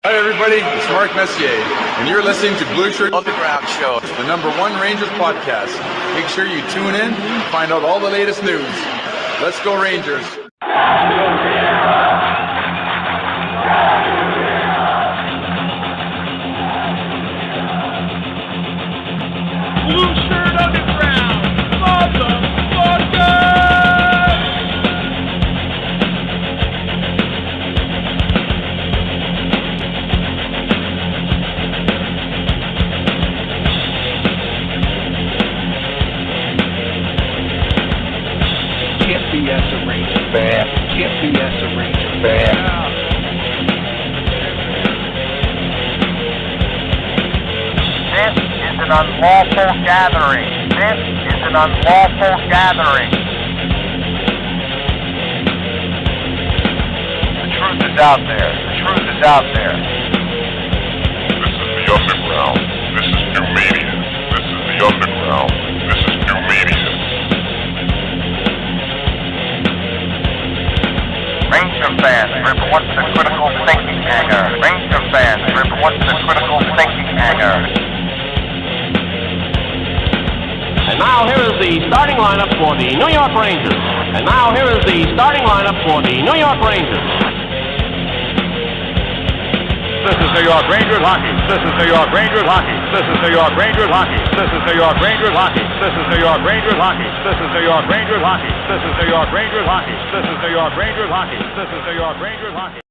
Hi everybody, it's Mark Messier, and you're listening to Blue Shirt Underground Show, the #1 Rangers podcast. Make sure you tune in and find out all the latest news. Let's go Rangers! Blue Shirt Underground, motherfucker! Can't BS a Ranger fan. Can't BS a Ranger fan. This is an unlawful gathering. This is an unlawful gathering. The truth is out there. The truth is out there. This is the underground. This is new media. This is the underground. This is new media. Ranger fans, report to the critical thinking hangar. Ranger fans, report to the critical thinking hangar. And now here is the starting lineup for the New York Rangers. And now here is the starting lineup for the New York Rangers. This is New York Rangers hockey. This is New York Rangers hockey. This is New York Rangers hockey. This is New York Rangers hockey. This is New York Rangers hockey. This is New York Rangers hockey. This is New York Rangers hockey. This is New York Rangers hockey. This is New York Rangers hockey.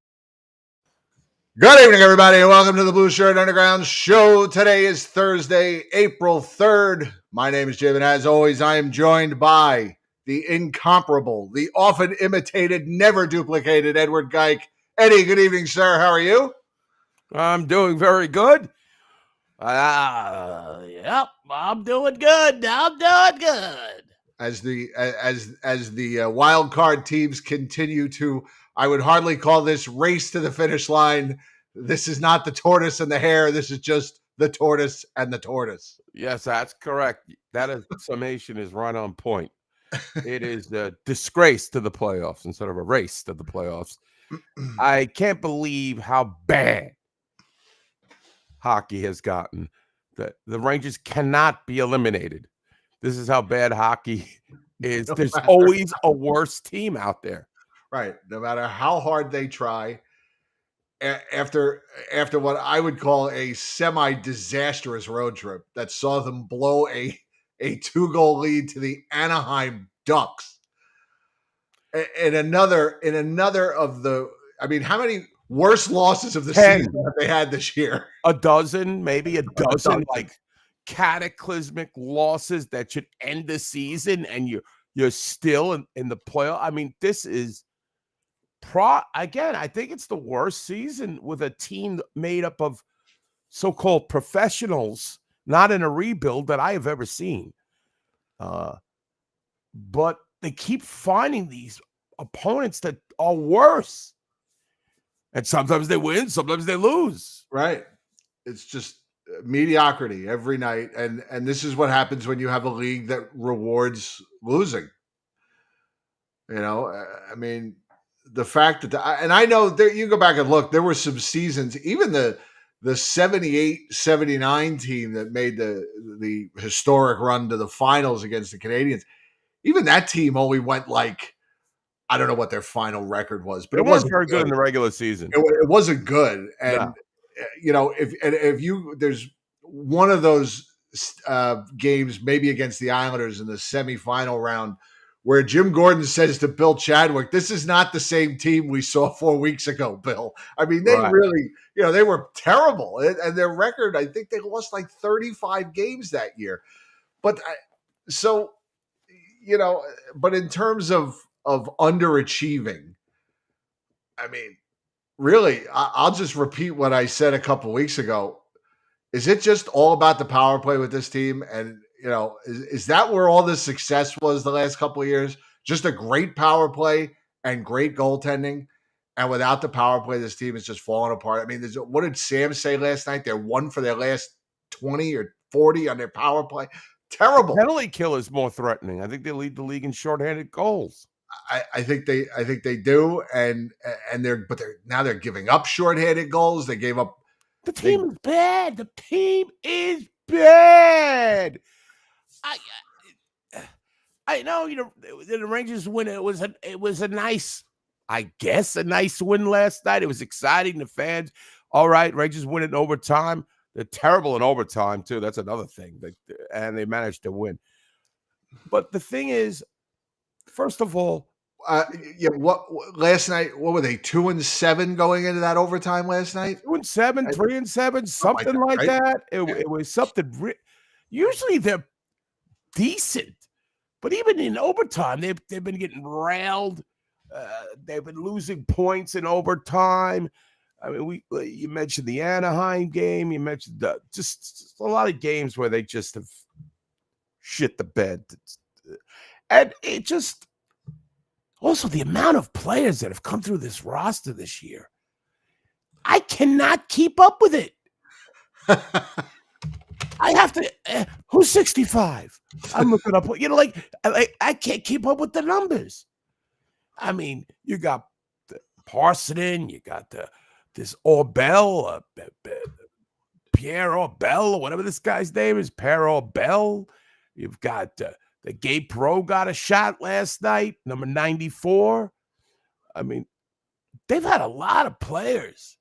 Good evening, everybody, and welcome to the Blue Shirt Underground Show. Today is Thursday, April 3rd. My name is Jim, and as always, I am joined by the incomparable, the often imitated, never duplicated Edward Geik. Eddie, good evening, sir. How are you? I'm doing very good. Yep, I'm doing good. I'm doing good. As the wild card teams continue to, I would hardly call this race to the finish line. This is not the tortoise and the hare. This is just the tortoise and the tortoise. Yes, that's correct. That summation is right on point. It is a disgrace to the playoffs instead of a race to the playoffs. I can't believe how bad hockey has gotten. The Rangers cannot be eliminated. This is how bad hockey is. There's always a worse team out there. Right. No matter how hard they try, after what I would call a semi-disastrous road trip that saw them blow a 2-goal lead to the Anaheim Ducks. In another of the, I mean, how many worse losses of the 10. season have they had this year? A dozen, maybe a dozen, like cataclysmic losses that should end the season, and you're still in the playoff. I mean, this is again, I think it's the worst season with a team made up of so-called professionals, not in a rebuild, that I have ever seen. But they keep finding these opponents that are worse. And sometimes they win, sometimes they lose. Right. It's just mediocrity every night. And this is what happens when you have a league that rewards losing. You know, I mean, the fact that, and I know there, you go back and look, there were some seasons, even the 78-79 team that made the historic run to the finals against the Canadians. Even that team only went like, I don't know what their final record was, but it wasn't very good in the regular season. It wasn't good. And, you know, if you, there's one of those games, maybe against the Islanders in the semifinal round, where Jim Gordon says to Bill Chadwick, "This is not the same team we saw 4 weeks ago, Bill." I mean, they really, you know, they were terrible. And their record, I think they lost like 35 games that year. But so, you know, but in terms of underachieving, I mean, really, I'll just repeat what I said a couple of weeks ago. Is it just all about the power play with this team? And, you know, is that where all the success was the last couple of years? Just a great power play and great goaltending. And without the power play, this team is just falling apart. I mean, what did Sam say last night? They're 1 for their last 20 or 40 on their power play. Terrible. Penalty kill is more threatening. I think they lead the league in shorthanded goals. I think they do, and they're now they're giving up shorthanded goals. They gave up. The team is bad. The team is bad. I know, the Rangers win. It was a nice, I guess, a nice win last night. It was exciting. The fans, all right, Rangers win in overtime. They're terrible in overtime too. That's another thing. And they managed to win. But the thing is, first of all, what last night? What were they? 2-7 going into that overtime last night. 2-7, 3-7, something like right? that. It was something. Usually they're decent. But even in overtime, they've been getting railed. They've been losing points in overtime. I mean, you mentioned the Anaheim game. You mentioned just a lot of games where they just have shit the bed. And it just also the amount of players that have come through this roster this year. I cannot keep up with it. I have to. Who's 65? I'm looking up. I can't keep up with the numbers. I mean, you got Parsonen, you got this Orbell, Pierre Orbell, or whatever this guy's name is, Pierre Orbell. You've got the Gabe Pro got a shot last night, number 94. I mean, they've had a lot of players.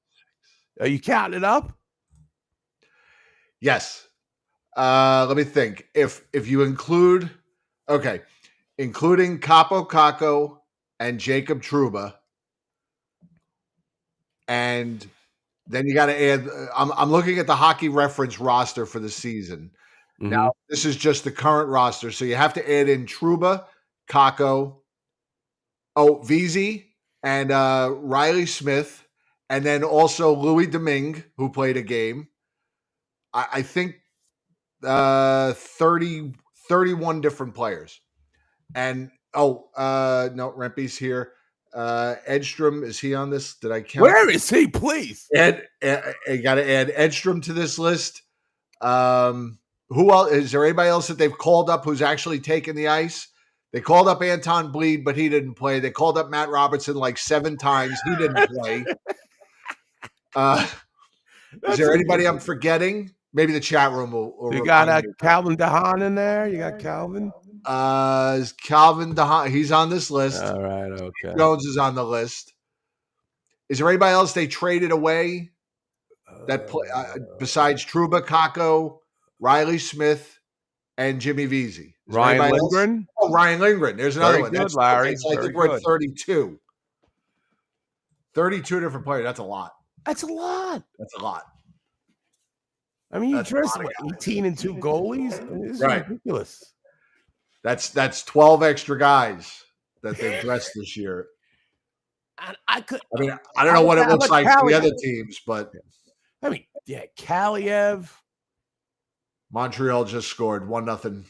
Are you counting it up? Yes. Let me think. If you include, including Capo Caco and Jacob Trouba, and then you got to add. I'm looking at the Hockey Reference roster for the season. Mm-hmm. Now this is just the current roster, so you have to add in Trouba, Caco, VZ, and Riley Smith, and then also Louis Domingue, who played a game. I think 31 different players. And no, Rempe's here. Edstrom, is he on this? Did I count? Where is he, please? I got to add Edstrom to this list. Who else? Is there anybody else that they've called up who's actually taken the ice? They called up Anton Bleed, but he didn't play. They called up Matt Robertson like 7 times. He didn't play. Is there anybody I'm forgetting? Maybe the chat room will you got Calvin DeHaan in there? You got Calvin? Is Calvin DeHaan? He's on this list. All right, okay. Jones is on the list. Is there anybody else they traded away that play besides Trouba, Caco, Riley Smith, and Jimmy Vesey? Ryan Lindgren? Oh, Ryan Lindgren. There's another one. Good, Larry. I think we're at 32. 32 different players. That's a lot. That's a lot. I mean, you dressed 18 and 2 goalies. I mean, this is ridiculous. That's 12 extra guys that they've dressed this year. I don't know what it looks like for the other teams, but I mean, yeah, Kaliev. Montreal just scored 1-0.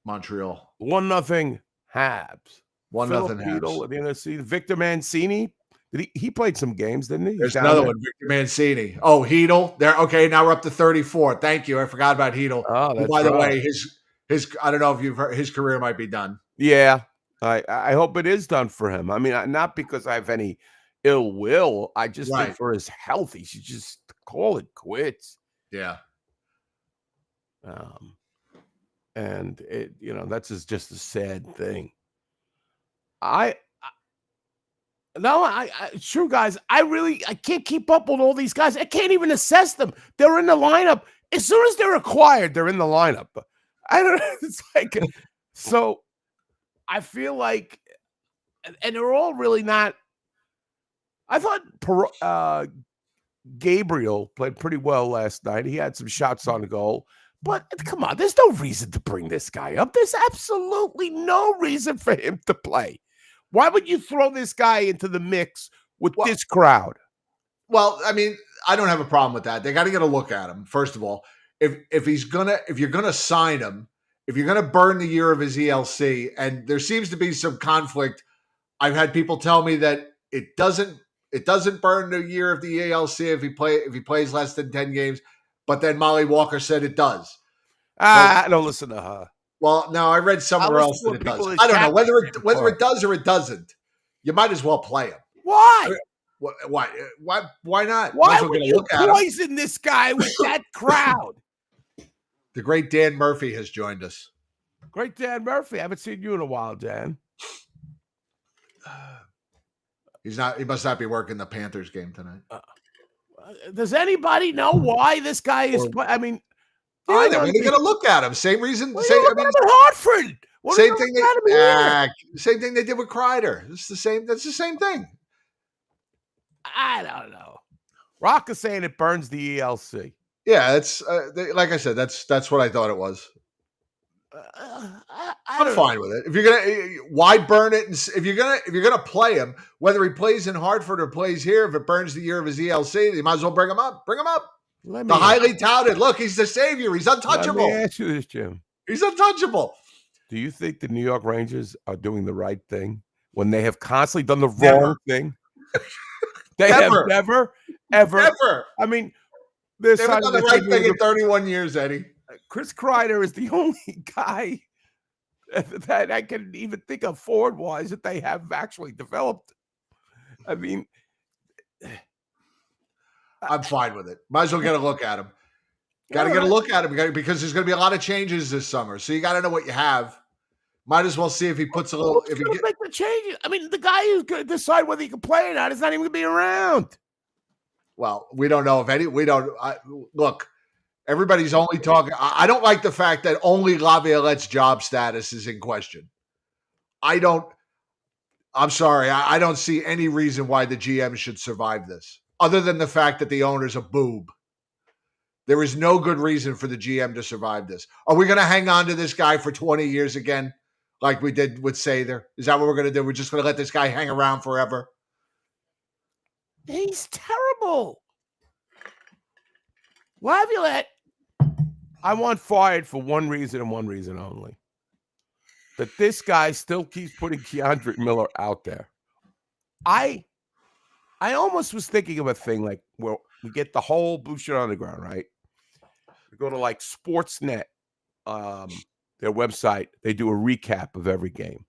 Montreal 1-0 Habs. 1-0 Habs. At the end of the season, Victor Mancini. He played some games, didn't he? There's another one, Victor Mancini. Oh, Hedel. There. Okay, now we're up to 34. Thank you. I forgot about Hedel. Oh, that's by the way, his I don't know if you've heard, his career might be done. Yeah, I hope it is done for him. I mean, not because I have any ill will. I just think for his health, he should just call it quits. Yeah. And it, that's just a sad thing. True, guys. I can't keep up with all these guys. I can't even assess them. They're in the lineup. As soon as they're acquired, they're in the lineup. I don't know. It's like, so I feel like, and they're all really not. I thought Gabriel played pretty well last night. He had some shots on goal. But come on, there's no reason to bring this guy up. There's absolutely no reason for him to play. Why would you throw this guy into the mix with this crowd? Well, I mean, I don't have a problem with that. They got to get a look at him. First of all, if you're gonna sign him, if you're gonna burn the year of his ELC, and there seems to be some conflict. I've had people tell me that it doesn't burn the year of the ELC if he plays less than 10 games. But then Molly Walker said it does. I don't listen to her. Well, no, I read somewhere else that it does. I don't know whether it does or it doesn't. You might as well play him. Why? Why? Why not? Why would you poison this guy with that crowd? The great Dan Murphy has joined us. Great Dan Murphy. I haven't seen you in a while, Dan. He's not. He must not be working the Panthers game tonight. Does anybody know why this guy is? I mean, I know. They're going to look at him. Same reason. Hartford. Same thing. Same thing they did with Kreider. It's the same. That's the same thing. I don't know. Rock is saying it burns the ELC. Yeah, it's like I said. That's what I thought it was. I'm fine with it. If you're gonna, why burn it? And if you're gonna play him, whether he plays in Hartford or plays here, if it burns the year of his ELC, you might as well bring him up. Bring him up. The highly touted. Look, he's the savior. He's untouchable. Let me ask you this, Jim. He's untouchable. Do you think the New York Rangers are doing the right thing when they have constantly done the wrong thing? They have never, ever. I mean, they've done the right thing in 31 years, Eddie. Chris Kreider is the only guy that I can even think of forward-wise that they have actually developed. I mean, I'm fine with it. Might as well get a look at him. Got to get a look at him because there's going to be a lot of changes this summer. So you got to know what you have. Might as well see if he puts a little. If he make the changes. I mean, the guy who's going to decide whether he can play or not is not even going to be around. Well, we don't know if any. We don't look. Everybody's only talking. I don't like the fact that only Laviolette's job status is in question. I'm sorry. I don't see any reason why the GM should survive this, other than the fact that the owner's a boob. There is no good reason for the GM to survive this. Are we going to hang on to this guy for 20 years again, like we did with Sather? Is that what we're going to do? We're just going to let this guy hang around forever? He's terrible. Laviolette, I want fired for one reason and one reason only. That this guy still keeps putting Keandre Miller out there. I almost was thinking of a thing like where we get the whole Blue Shirt Underground, right? We go to like Sportsnet, their website. They do a recap of every game.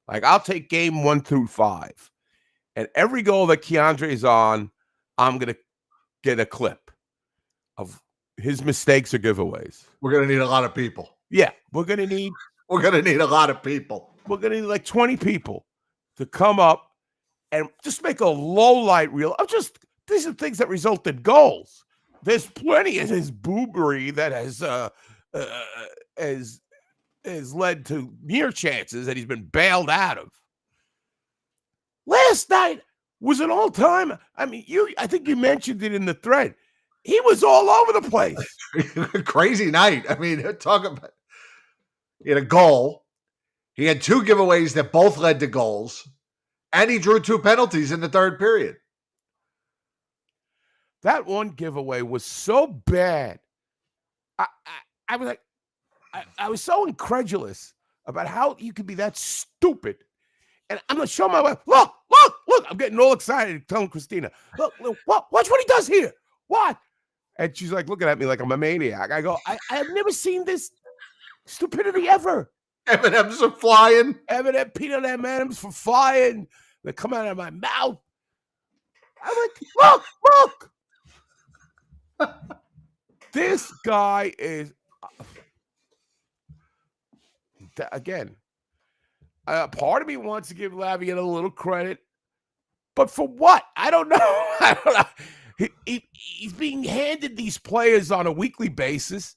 Like I'll take game 1 through 5. And every goal that Keandre is on, I'm going to get a clip of his mistakes or giveaways. We're going to need a lot of people. Yeah, we're going to need a lot of people. We're going to need like 20 people to come up and just make a low light reel of just these are things that result in goals. There's plenty of his boobery that has led to near chances that he's been bailed out of. Last night was an all-time. I mean, I think you mentioned it in the thread. He was all over the place. Crazy night. I mean, talk about. He had a goal. He had 2 giveaways that both led to goals, and he drew 2 penalties in the third period. That one giveaway was so bad. I was like, I was so incredulous about how you could be that stupid. And I'm going to show my wife, look. I'm getting all excited telling Christina, look, watch what he does here. What? And she's like looking at me like I'm a maniac. I go, I have never seen this stupidity ever. M&M's are flying. M&M, peanut M&M's for flying. They come out of my mouth. I'm like, look. This guy is, again, part of me wants to give Laviolette a little credit, but for what? I don't know. He's being handed these players on a weekly basis.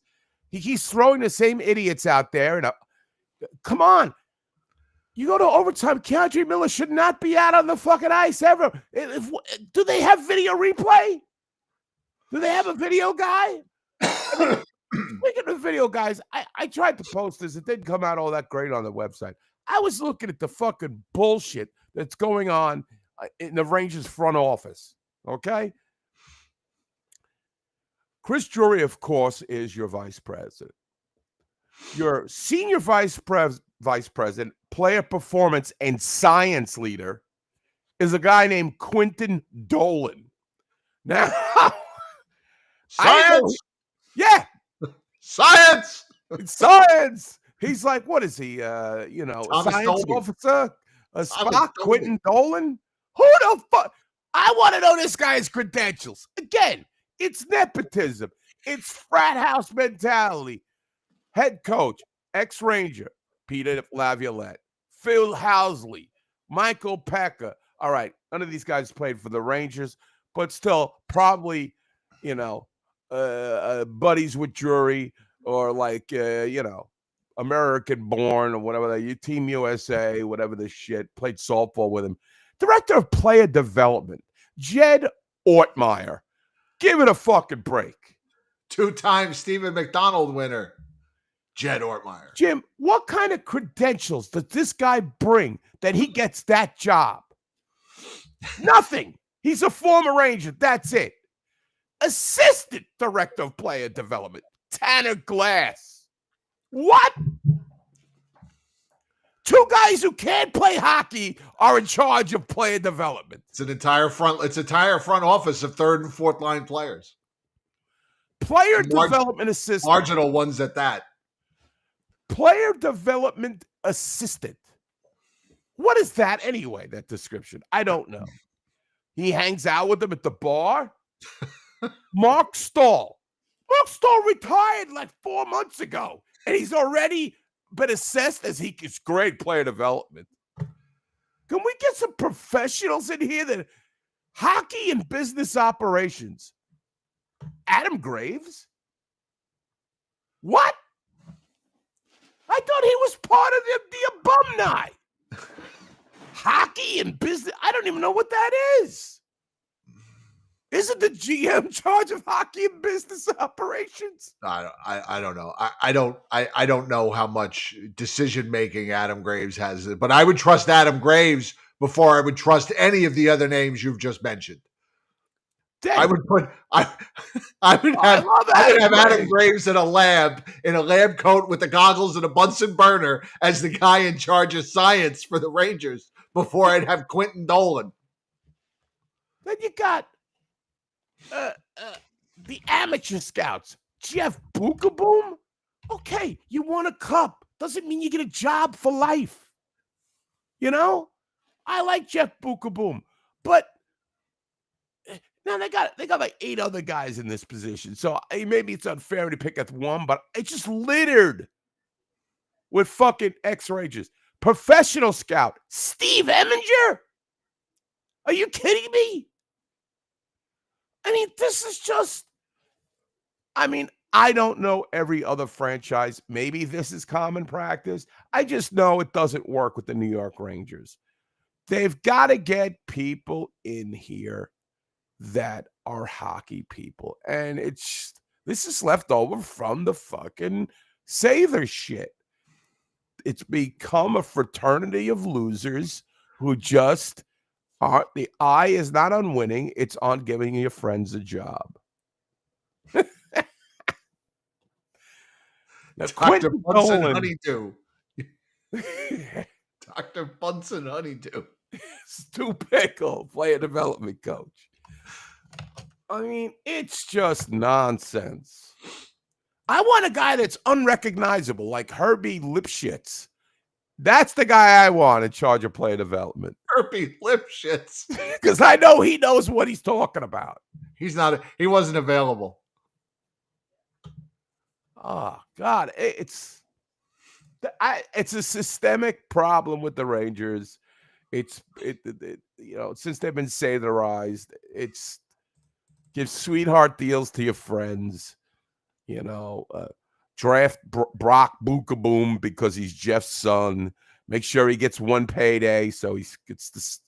He's throwing the same idiots out there. And come on. You go to overtime, Keandre Miller should not be out on the fucking ice ever. Do they have video replay? Do they have a video guy? Speaking of video guys, I tried to post this. It didn't come out all that great on the website. I was looking at the fucking bullshit that's going on in the Rangers front office. Okay? Chris Drury, of course, is your vice president. Your senior vice president, player performance, and science leader is a guy named Quentin Dolan. Now, science! Yeah. Science! Science! He's like, what is he? A Thomas science Dolby. officer? A Thomas Spock? Dolby. Quentin Dolan? Who the fuck? I want to know this guy's credentials. Again, it's nepotism. It's frat house mentality. Head coach, ex-Ranger, Peter Laviolette, Phil Housley, Michael Pekka. All right, none of these guys played for the Rangers, but still probably, buddies with Drury or like, American-born or whatever, Team USA, whatever the shit, played softball with him. Director of Player Development, Jed Ortmeyer. Give it a fucking break. 2-time Stephen McDonald winner, Jed Ortmeyer. Jim, what kind of credentials does this guy bring that he gets that job? Nothing. He's a former Ranger. That's it. Assistant Director of Player Development, Tanner Glass. What? Two guys who can't play hockey are in charge of player development. It's an entire front office of third and fourth line players. Player development assistant. Marginal ones at that. Player development assistant. What is that anyway, that description? I don't know. He hangs out with them at the bar. Mark Stahl. Mark Stahl retired like 4 months ago, and he's already been assessed as he's great player development. Can we get some professionals in here that hockey and business operations? Adam Graves? What? I thought he was part of the alumni. Hockey and business. I don't even know what that is. Isn't the GM in charge of hockey and business operations? I don't know. I don't know how much decision making Adam Graves has, but I would trust Adam Graves before I would trust any of the other names you've just mentioned. I would have Adam Graves in a lab coat with the goggles and a Bunsen burner as the guy in charge of science for the Rangers before I'd have Quentin Dolan. Then you got the amateur scouts, Jeff Bookaboom. Okay, you won a cup. Doesn't mean you get a job for life. I like Jeff Bookaboom, but now they got like 8 other guys in this position. So maybe it's unfair to pick at one, but it's just littered with fucking ex-Rangers. Professional scout, Steve Eminger. Are you kidding me? I mean, this is just, I don't know every other franchise. Maybe this is common practice. I just know it doesn't work with the New York Rangers. They've got to get people in here that are hockey people. And this is left over from the fucking Sather shit. It's become a fraternity of losers who just the eye is not on winning, it's on giving your friends a job. Dr. Bunsen Honeydew. Dr. Bunsen Honeydew. Stu Pickle, player development coach. I mean, it's just nonsense. I want a guy that's unrecognizable, like Herbie Lipschitz. That's the guy I want in charge of player development. Herbie Lipschitz. Because I know he knows what he's talking about. He wasn't available. Oh, God. It's a systemic problem with the Rangers. Since they've been Satherized, it's give sweetheart deals to your friends. Draft Brock Bookaboom because he's Jeff's son. Make sure he gets one payday so he gets this.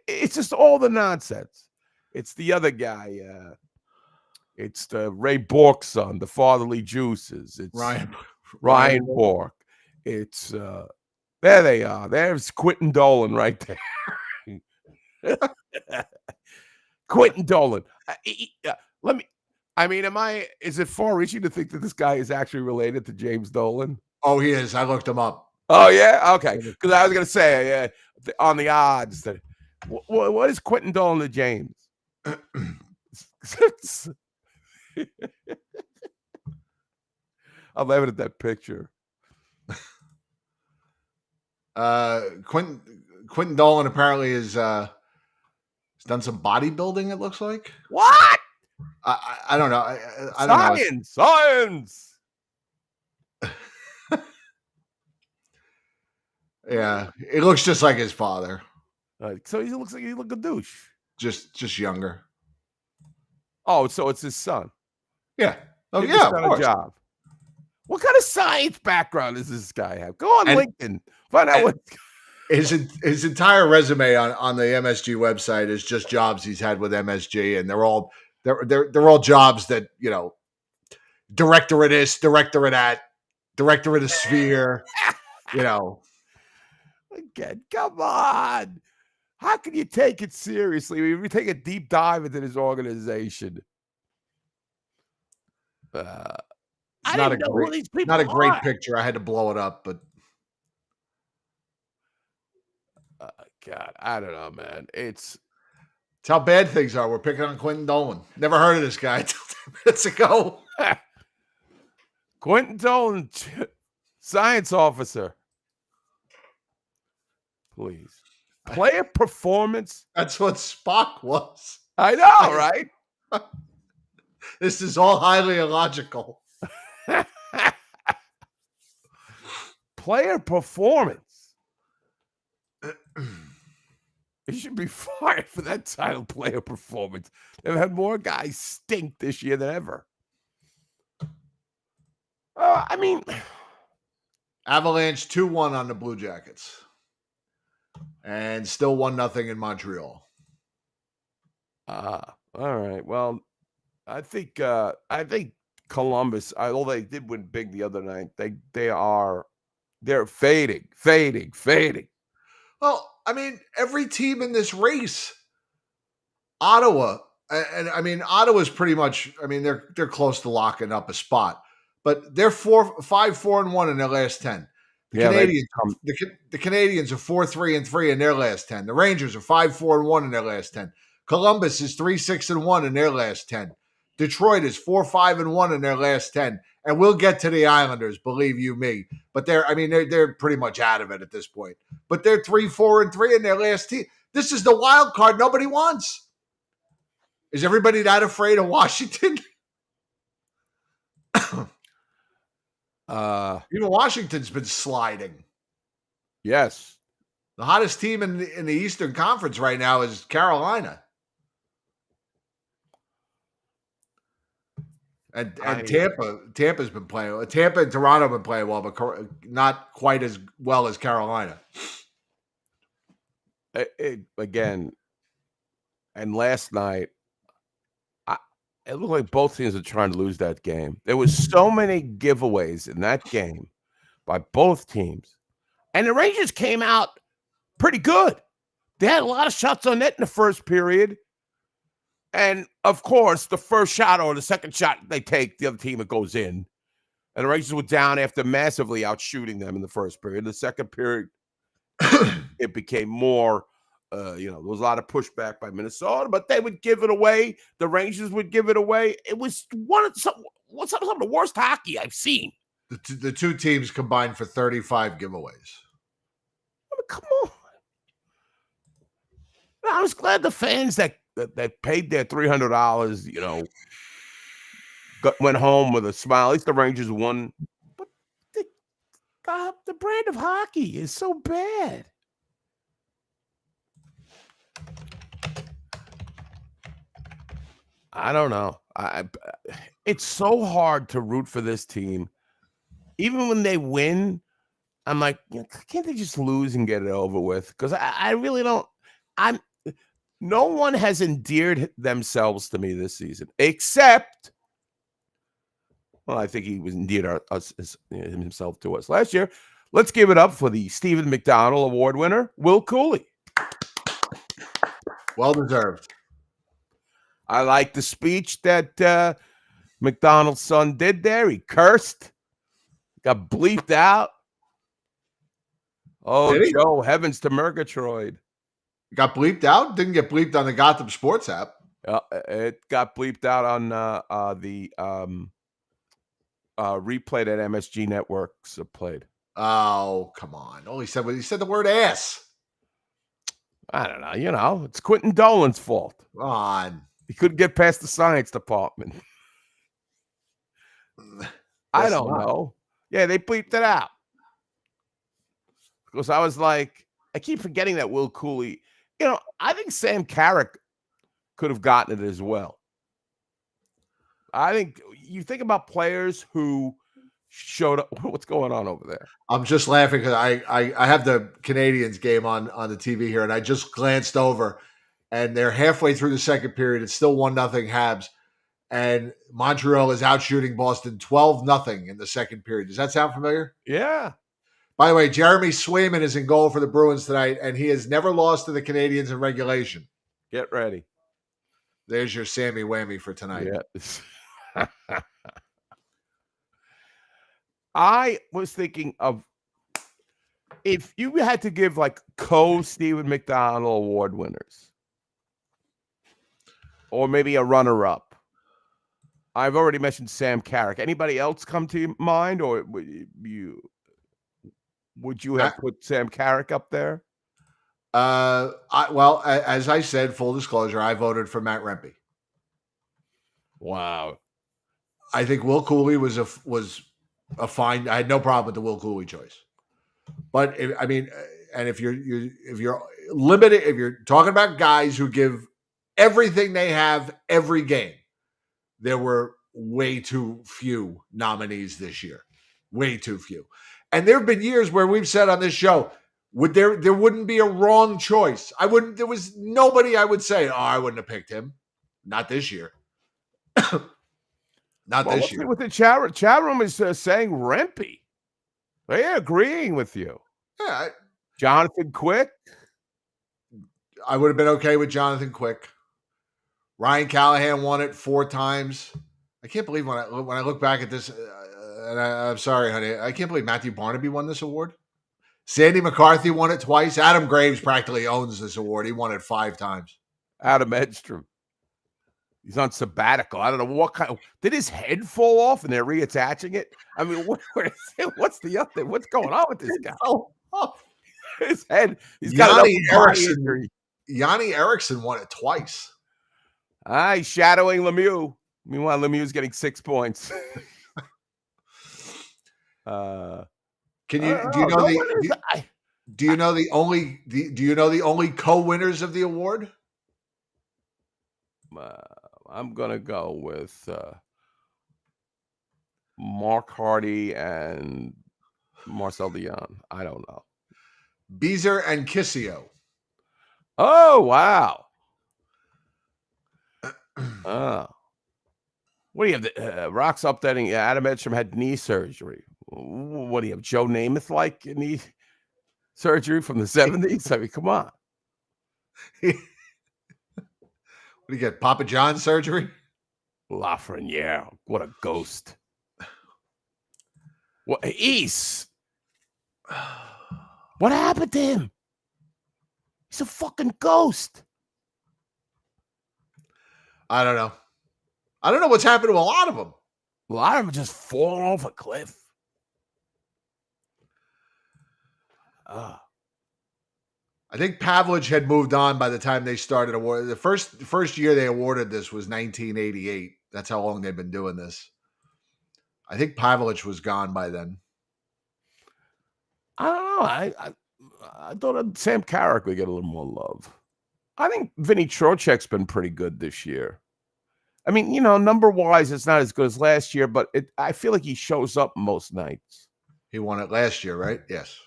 It's just all the nonsense. It's the other guy. It's the Ray Bork's son, the Fatherly Juices. It's Ryan Bork. It's there they are. There's Quentin Dolan right there. Quentin Dolan. Is it far-reaching to think that this guy is actually related to James Dolan? Oh, he is. I looked him up. Oh, yeah? Okay. Because I was going to say, on the odds, that what is Quentin Dolan to James? I'm laughing at that picture. Quentin Dolan apparently has done some bodybuilding. It looks like. What? I don't know. I don't know. Science. Yeah, it looks just like his father, So he looks like a douche. just younger. Oh, so it's his son. Yeah. Oh, Give yeah. his son a job. What kind of science background does this guy have? Go on LinkedIn. Find out what his entire resume on the MSG website is just jobs he's had with MSG, and they're all jobs that, director of this, director of that, director of the sphere, Again, come on. How can you take it seriously? We take a deep dive into this organization. It's not a great picture. I had to blow it up, but God, I don't know, man. It's how bad things are. We're picking on Quentin Dolan. Never heard of this guy until 10 minutes ago. Quentin Dolan, science officer. Please. Player performance. That's what Spock was. I know, right? This is all highly illogical. Player performance. He should be fired for that title, player performance. They've had more guys stink this year than ever. I mean, Avalanche 2-1 on the Blue Jackets. And still 1-0 in Montreal. All right. Well, I think Columbus, although they did win big the other night, they're fading. Well, I mean, every team in this race, Ottawa, and I mean, Ottawa's pretty much, I mean, they're close to locking up a spot, but they're 5-4-1 in their last 10. The Canadians are 4-3-3 in their last 10. The Rangers are 5-4-1 in their last 10. Columbus is 3-6-1 in their last 10. Detroit is 4-5-1 in their last 10. And we'll get to the Islanders, believe you me. But they're pretty much out of it at this point. But they're 3-4-3 in their last team. This is the wild card nobody wants. Is everybody that afraid of Washington? Even Washington's been sliding. Yes. The hottest team in the Eastern Conference right now is Carolina. And Tampa's been playing well. Tampa and Toronto have been playing well, but not quite as well as Carolina. Again, and last night, it looked like both teams were trying to lose that game. There was so many giveaways in that game by both teams. And the Rangers came out pretty good. They had a lot of shots on net in the first period. And, of course, the first shot or the second shot they take, the other team, it goes in. And the Rangers were down after massively outshooting them in the first period. The second period, it became more, there was a lot of pushback by Minnesota, but they would give it away. The Rangers would give it away. It was some of the worst hockey I've seen. The two teams combined for 35 giveaways. I mean, come on. I was glad the fans that paid their $300, went home with a smile. At least the Rangers won. But the brand of hockey is so bad. I don't know. It's so hard to root for this team. Even when they win, I'm like, can't they just lose and get it over with? Because I really don't. No one has endeared themselves to me this season, except, well, I think he was endeared himself to us last year. Let's give it up for the Stephen McDonald Award winner, Will Cooley. Well deserved. I like the speech that McDonald's son did there. He cursed, got bleeped out. Oh, Joe, heavens to Murgatroyd. Got bleeped out? Didn't get bleeped on the Gotham Sports app. It got bleeped out on replay that MSG Networks played. Oh, come on. All he said the word ass. I don't know. You know, it's Quentin Dolan's fault. Come on. He couldn't get past the science department. I don't know. Yeah, they bleeped it out. Because I was like, I keep forgetting that Will Cooley. You know, I think Sam Carrick could have gotten it as well. I think you think about players who showed up. What's going on over there? I'm just laughing because I have the Canadians game on the TV here, and I just glanced over, and they're halfway through the second period. It's still 1-0 Habs, and Montreal is out shooting Boston 12-0 in the second period. Does that sound familiar? Yeah. By the way, Jeremy Swayman is in goal for the Bruins tonight, and he has never lost to the Canadians in regulation. Get ready. There's your Sammy Whammy for tonight. Yeah. I was thinking of if you had to give like Stephen McDonald award winners or maybe a runner-up. I've already mentioned Sam Carrick. Anybody else come to mind, or would you have put Sam Carrick up there? As I said, full disclosure, I voted for Matt Rempe. Wow. I think Will Cooley was a fine. I had no problem with the Will Cooley choice, but if you're limited, if you're talking about guys who give everything they have every game, there were way too few nominees this year, way too few. And there have been years where we've said on this show, there wouldn't be a wrong choice. There was nobody I would say, I wouldn't have picked him. Not this year. This year. With the chat room is saying Rempe. They're agreeing with you. Yeah. Jonathan Quick. I would have been okay with Jonathan Quick. Ryan Callahan won it 4 times. I can't believe when I look back at this, and I'm sorry, honey, I can't believe Matthew Barnaby won this award. Sandy McCarthy won it twice. Adam Graves practically owns this award. He won it 5 times. Adam Edstrom. He's on sabbatical. I don't know what kind of. Did his head fall off and they're reattaching it? I mean, what's the update? What's going on with this guy? His head. He's got Yanni Erickson won it twice. He's shadowing Lemieux. Meanwhile, Lemieux's getting 6 points. Do you know the only co-winners of the award? I'm gonna go with Mark Hardy and Marcel Dion. I don't know. Beezer and Kissio. Oh wow. What do you have? Rock's updating. Adam Edstrom had knee surgery. What do you have? Joe Namath like knee surgery from the 70s? I mean, come on. What do you get? Papa John surgery? Lafreniere. What a ghost. What East? What happened to him? He's a fucking ghost. I don't know. I don't know what's happened to a lot of them. A lot of them just falling off a cliff. I think Pavlich had moved on by the time they started award. The first year they awarded this was 1988. That's how long they've been doing this. I think Pavlich was gone by then. I don't know. I thought Sam Carrick would get a little more love. I think Vinny Trocheck's been pretty good this year. I mean, number-wise, it's not as good as last year, but I feel like he shows up most nights. He won it last year, right? Yes.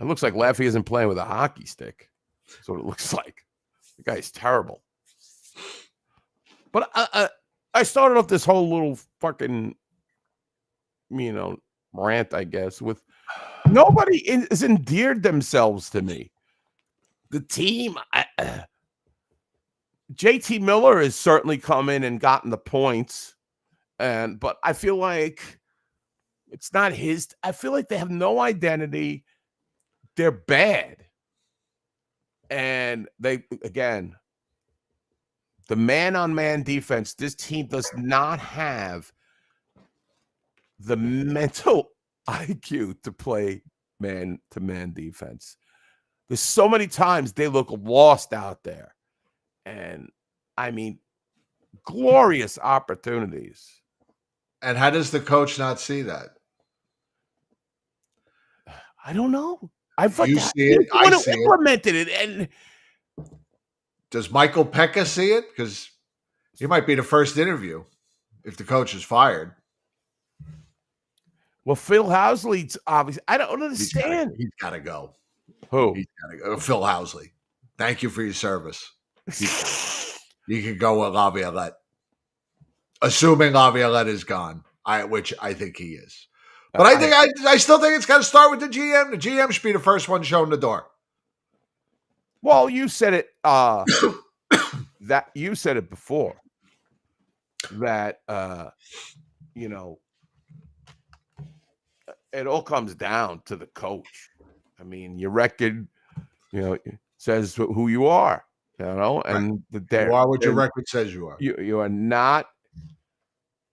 It looks like Laffy isn't playing with a hockey stick. That's what it looks like. The guy's terrible. But I started off this whole little fucking, rant, I guess, with nobody has endeared themselves to me. The team, JT Miller has certainly come in and gotten the points, but I feel like it's not his. I feel like they have no identity. They're bad. And the man-on-man defense, this team does not have the mental IQ to play man-to-man defense. There's so many times they look lost out there. And, I mean, glorious opportunities. And how does the coach not see that? I don't know. I You see it. I see it. implemented it. And does Michael Pekka see it? Because he might be the first interview if the coach is fired. Well, Phil Housley's obviously. I don't understand. He's got to go. Who? He's got to go. Phil Housley. Thank you for your service. You can go with Laviolette. Assuming Laviolette is gone, which I think he is. But I still think it's got to start with the GM. The GM should be the first one showing the door. Well, you said it. That you said it before. That it all comes down to the coach. I mean, your record, says who you are. And you are what your record says you are. You are not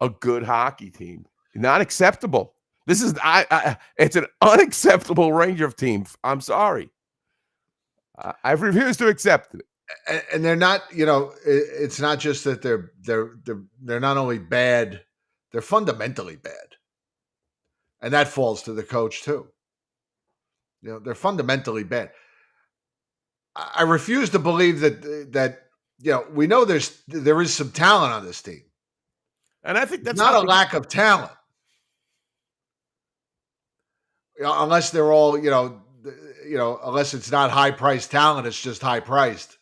a good hockey team. You're not acceptable. This is it's an unacceptable Ranger team. I'm sorry. I've refused to accept it. And they're not, it's not just that they're not only bad, they're fundamentally bad. And that falls to the coach too. They're fundamentally bad. I refuse to believe that we know there is some talent on this team. And I think that's not a lack of talent. Unless they're all, unless it's not high-priced talent, it's just high-priced.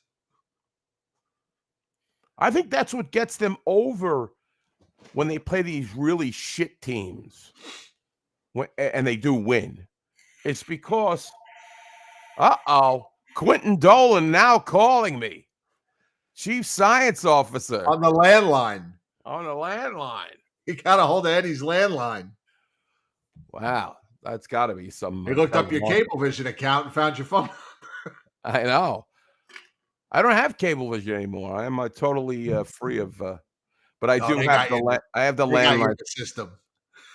I think that's what gets them over when they play these really shit teams, and they do win. It's because, Quentin Dolan now calling me, Chief Science Officer. On the landline. He got a hold of Eddie's landline. Wow. That's got to be some. He looked up your Cablevision account and found your phone number. I know. I don't have Cablevision anymore. I am totally free of. But I do have the. I have the landline system.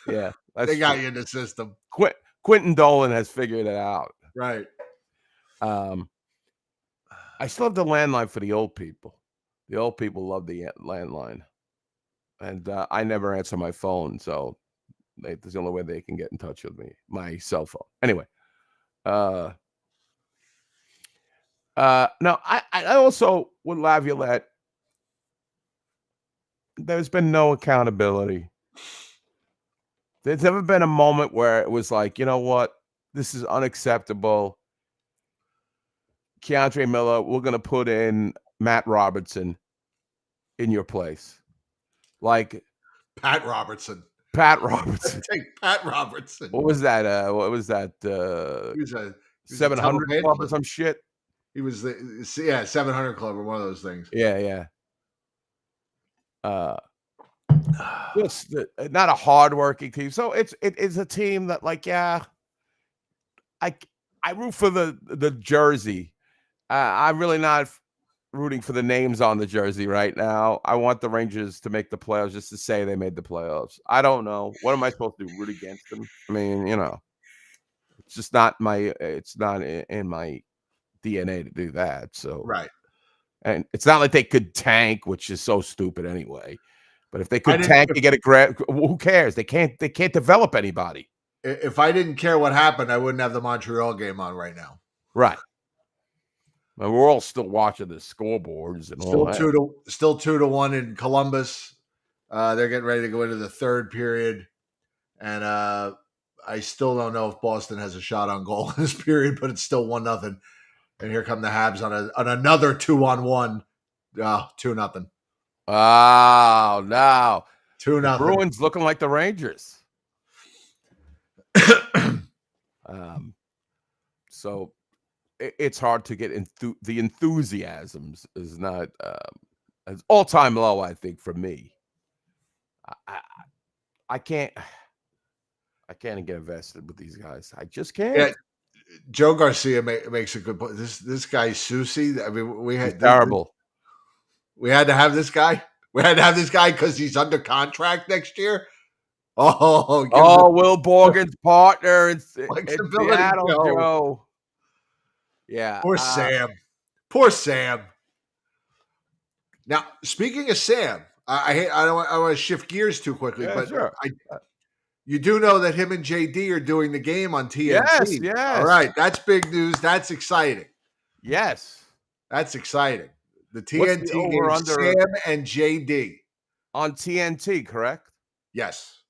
Yeah, they got you in the system. Quentin Dolan has figured it out. Right. I still have the landline for the old people. The old people love the landline, and I never answer my phone, so. That's the only way they can get in touch with me, my cell phone. Anyway, no, I also with Laviolette, there's been no accountability. There's never been a moment where it was like, you know what, this is unacceptable. Keandre Miller, we're going to put in Matt Robertson in your place. Like Pat Robertson. Take Pat Robertson. What was that? He was a 700 club or some shit. He was 700 club or one of those things. Yeah. Just not a hardworking team. So it's a team that I root for the jersey. I'm really not rooting for the names on the jersey right now. I want the Rangers to make the playoffs just to say they made the playoffs. I don't know. What am I supposed to do? Root against them? I mean, it's just not it's not in my DNA to do that. So, right. And it's not like they could tank, which is so stupid anyway. But if they could tank to get a grab, who cares? They can't develop anybody. If I didn't care what happened, I wouldn't have the Montreal game on right now. Right. And we're all still watching the scoreboards and all that. Still 2-1 in Columbus. They're getting ready to go into the third period, and I still don't know if Boston has a shot on goal in this period, but it's still 1-0. And here come the Habs on another 2-on-1, 2-0. Oh no, 2-0. Bruins looking like the Rangers. So. It's hard to get the enthusiasms is not it's all-time low, I think, for me. I can't get invested with these guys. I just can't. Yeah, Joe Garcia makes a good point. This guy Susie. I mean, terrible. We had to have this guy. We had to have this guy because he's under contract next year. Oh, Will Borgen's partner in flexibility, Seattle, Joe. Joe. Yeah. Poor Sam. Poor Sam. Now, speaking of Sam, I don't want to shift gears too quickly, Yeah, but sure. you do know that him and JD are doing the game on TNT. Yes, yes. All right, that's big news. That's exciting. Yes. That's exciting. The What's TNT the game, over-under Sam and JD. on TNT, correct? Yes.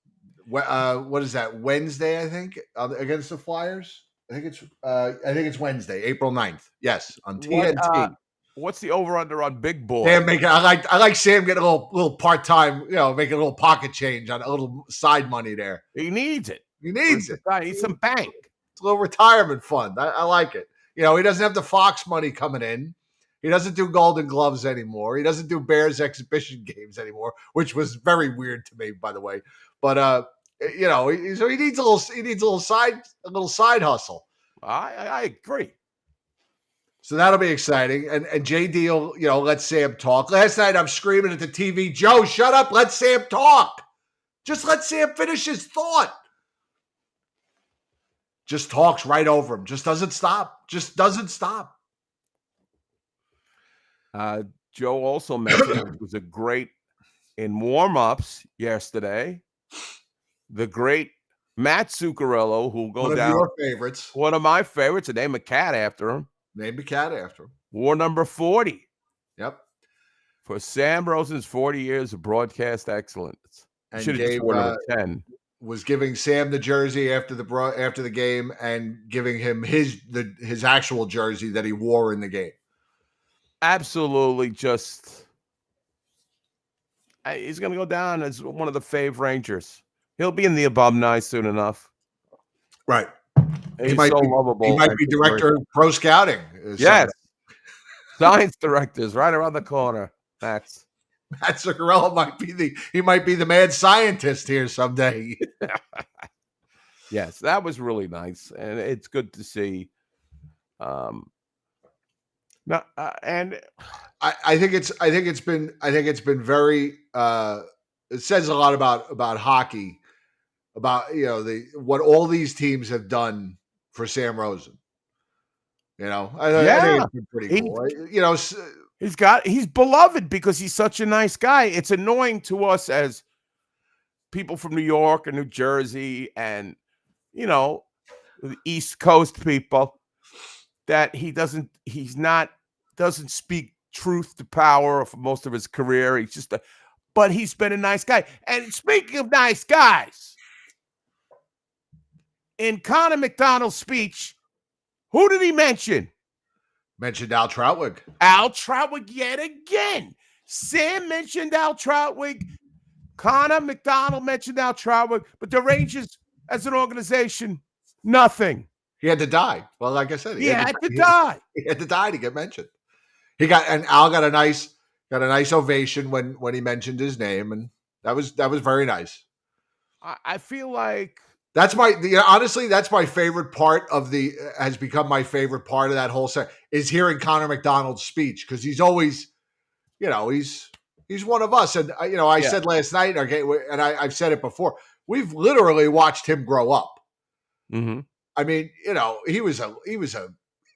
What is that? Wednesday, I think, against the Flyers. I think it's Wednesday, April 9th. Yes, on TNT. What's the over-under on Big Boy? Sam I like Sam getting a little part-time, making a little pocket change on a little side money there. He needs it. He needs it. He needs some bank. It's a little retirement fund. I like it. He doesn't have the Fox money coming in. He doesn't do Golden Gloves anymore. He doesn't do Bears exhibition games anymore, which was very weird to me, by the way. But so he needs a little side hustle. I agree. So that'll be exciting. And JD will, let Sam talk. Last night I'm screaming at the TV, Joe, shut up, let Sam talk. Just let Sam finish his thought. Just talks right over him. Just doesn't stop. Joe also mentioned it was a great in warm-ups yesterday. The great Matt Zuccarello, who will go down. One of your favorites. One of my favorites. To name a cat after him. Named a cat after him. War number 40. Yep. For Sam Rosen's 40 years of broadcast excellence. And should have just worn number 10. Was giving Sam the jersey after the game and giving him his actual jersey that he wore in the game. Absolutely, he's going to go down as one of the fave Rangers. He'll be in the alumni soon enough. Right. He's so lovable. He might be director of pro scouting. Yes. Science directors right around the corner. Matt Zuccarello might be the mad scientist here someday. Yes, that was really nice, and it's good to see. And I think it's been very. It says a lot about hockey, about what all these teams have done for Sam Rosen. I think it's been pretty cool. He's beloved because he's such a nice guy. It's annoying to us as people from New York and New Jersey and, the East Coast people that he doesn't speak truth to power for most of his career. But he's been a nice guy. And speaking of nice guys, in Connor McDonald's speech, who did he mention? Mentioned Al Trautwig. Al Trautwig yet again. Sam mentioned Al Trautwig. Connor McDonald mentioned Al Trautwig. But the Rangers, as an organization, nothing. He had to die. Well, like I said, he had to die. He had to die to get mentioned. Al got a nice ovation when he mentioned his name, and that was very nice. I feel like honestly, that's my favorite part has become my favorite part of that whole set is hearing Connor McDonald's speech, because he's always, he's one of us. And I said last night, and I've said it before, we've literally watched him grow up. Mm-hmm. I mean, he was a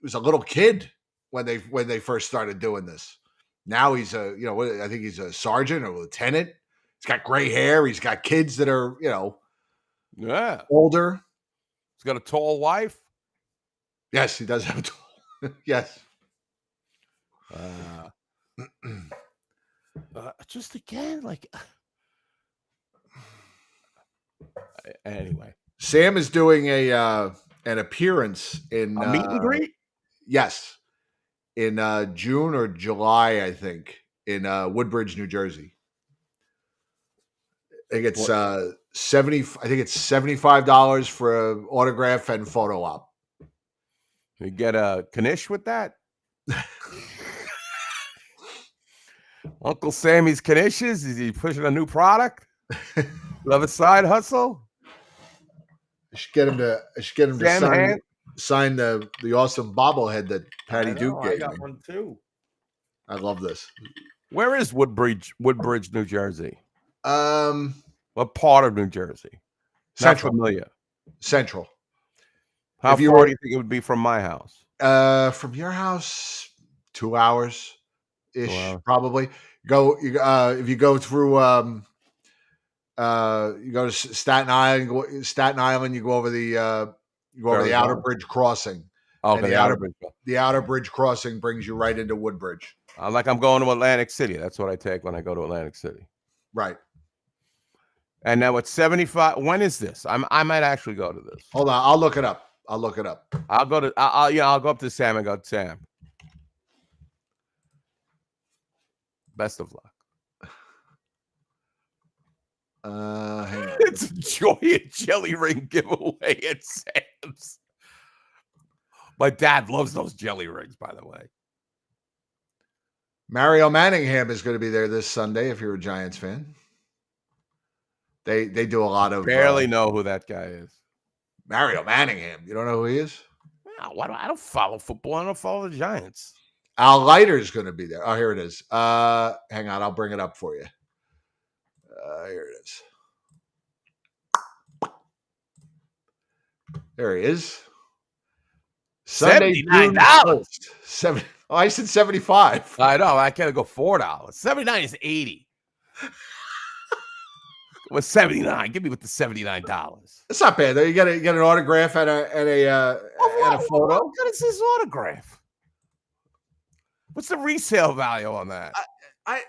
little kid when they first started doing this. Now he's I think he's a sergeant or a lieutenant. He's got gray hair. He's got kids that are, older. He's got a tall wife. Yes, he does have a tall. Yes. Just again, anyway. Sam is doing an appearance in a meet and greet. Yes, in June or July, I think, in Woodbridge, New Jersey. I think it's $75 for an autograph and photo op. You get a Knish with that? Uncle Sammy's Knishes? Is he pushing a new product? Love a side hustle? I should get him to sign the awesome bobblehead that Patty Duke gave me. I got one too. I love this. Where is Woodbridge, New Jersey? Um, What part of New Jersey? Not Central. familiar. Central. How If you far were do you think it would be from my house? from your house, 2 hours ish, Wow. probably. If you go through you go to Staten Island, you go over the Outer Verrazano. Bridge crossing. Oh, And okay, the Outer Bridge. the Outer Bridge crossing brings you right into Woodbridge. Like I'm going to Atlantic City. That's what I take when I go to Atlantic City. Right. And now it's 75. When is this? I might actually go to this. Hold on, I'll look it up. I'll go to I'll go up to Sam and go, Sam. Best of luck. Hang on. It's a Joy and Jelly Ring giveaway at Sam's. My dad loves those jelly rings, by the way. Mario Manningham is going to be there this Sunday if you're a Giants fan. They do a lot of Barely know who that guy is. Mario Manningham. You don't know who he is? I don't follow football. I don't follow the Giants. Al Leiter is going to be there. Oh, here it is. Hang on, I'll bring it up for you. Here it is. There he is. Sunday, June $79. 7. Oh, I said 75. I know. I can't go $4. 79 is 80. With 79, give me with the $79. It's not bad though. You get an autograph and a photo. What good is his autograph? What's the resale value on that? I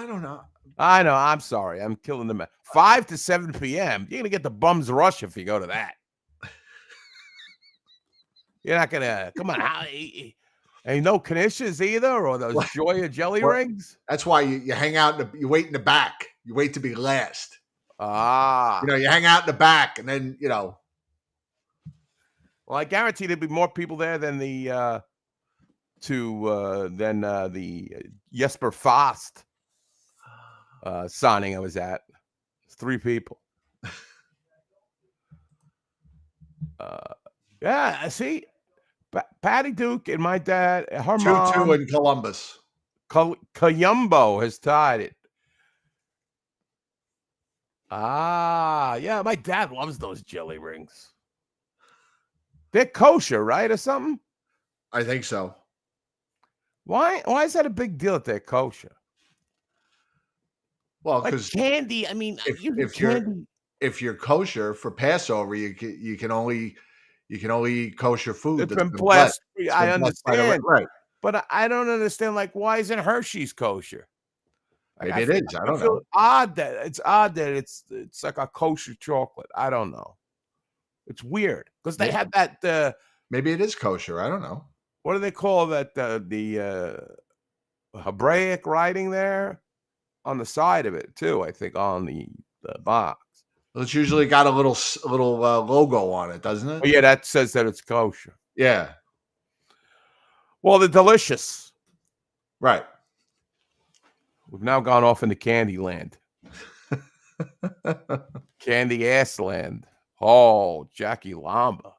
don't know. I know. I'm sorry. I'm killing them. 5 to 7 p.m. You're gonna get the bums rush if you go to that. You're not gonna come on. Ain't no Knishes either, or those Joy of Jelly rings. That's why you hang out. You wait in the back. You wait to be last. You hang out in the back, and then Well, I guarantee there'd be more people there than the Jesper Fast signing I was at. 3 people. Yeah, see, Patty Duke and my dad, her 2-2 mom, in Columbus. Cayumbo has tied it. Yeah, my dad loves those jelly rings. They're kosher, right, or something? I think so. Why is that a big deal that they're kosher? Well, Like because candy, I mean, if you're kosher for Passover, you can only eat kosher food. It's that's been blessed. I blessed by the understand, right? but I don't understand. Like, why isn't Hershey's kosher? Like, Maybe it is. I don't feel know. odd that it's like a kosher chocolate. I don't know. It's weird because they have that. Maybe it is kosher. I don't know. What do they call that? The Hebraic writing there on the side of it too. I think on the box. Well, it's usually got a little logo on it, doesn't it? Oh, yeah, that says that it's kosher. Yeah. Well, they're delicious. Right. We've now gone off into Candy Land. Candy Ass Land. Oh, Jackie Lamba.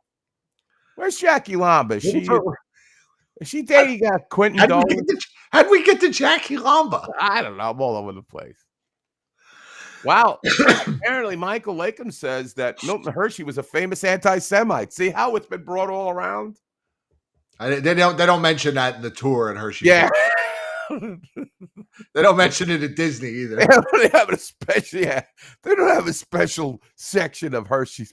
Where's Jackie Lamba? Is she dating Quentin Dolan? How'd we get to Jackie Lamba? I don't know. I'm all over the place. Wow. Apparently, Michael Lakem says that Milton Hershey was a famous anti-Semite. See how it's been brought all around? They don't mention that in the tour at Hershey. Yeah. They don't mention it at Disney either. They don't have a special. Yeah, they don't have a special section of Hershey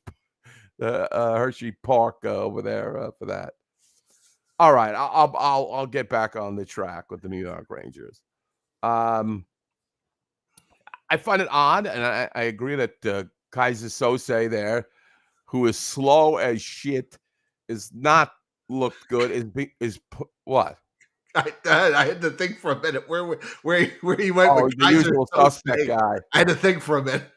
Park over there for that. All right, I'll get back on the track with the New York Rangers. I find it odd, and I agree that Kaiser Sose there, who is slow as shit, is not looked good. Is what? I had to think for a minute where he went with the usual suspect guy. I had to think for a minute.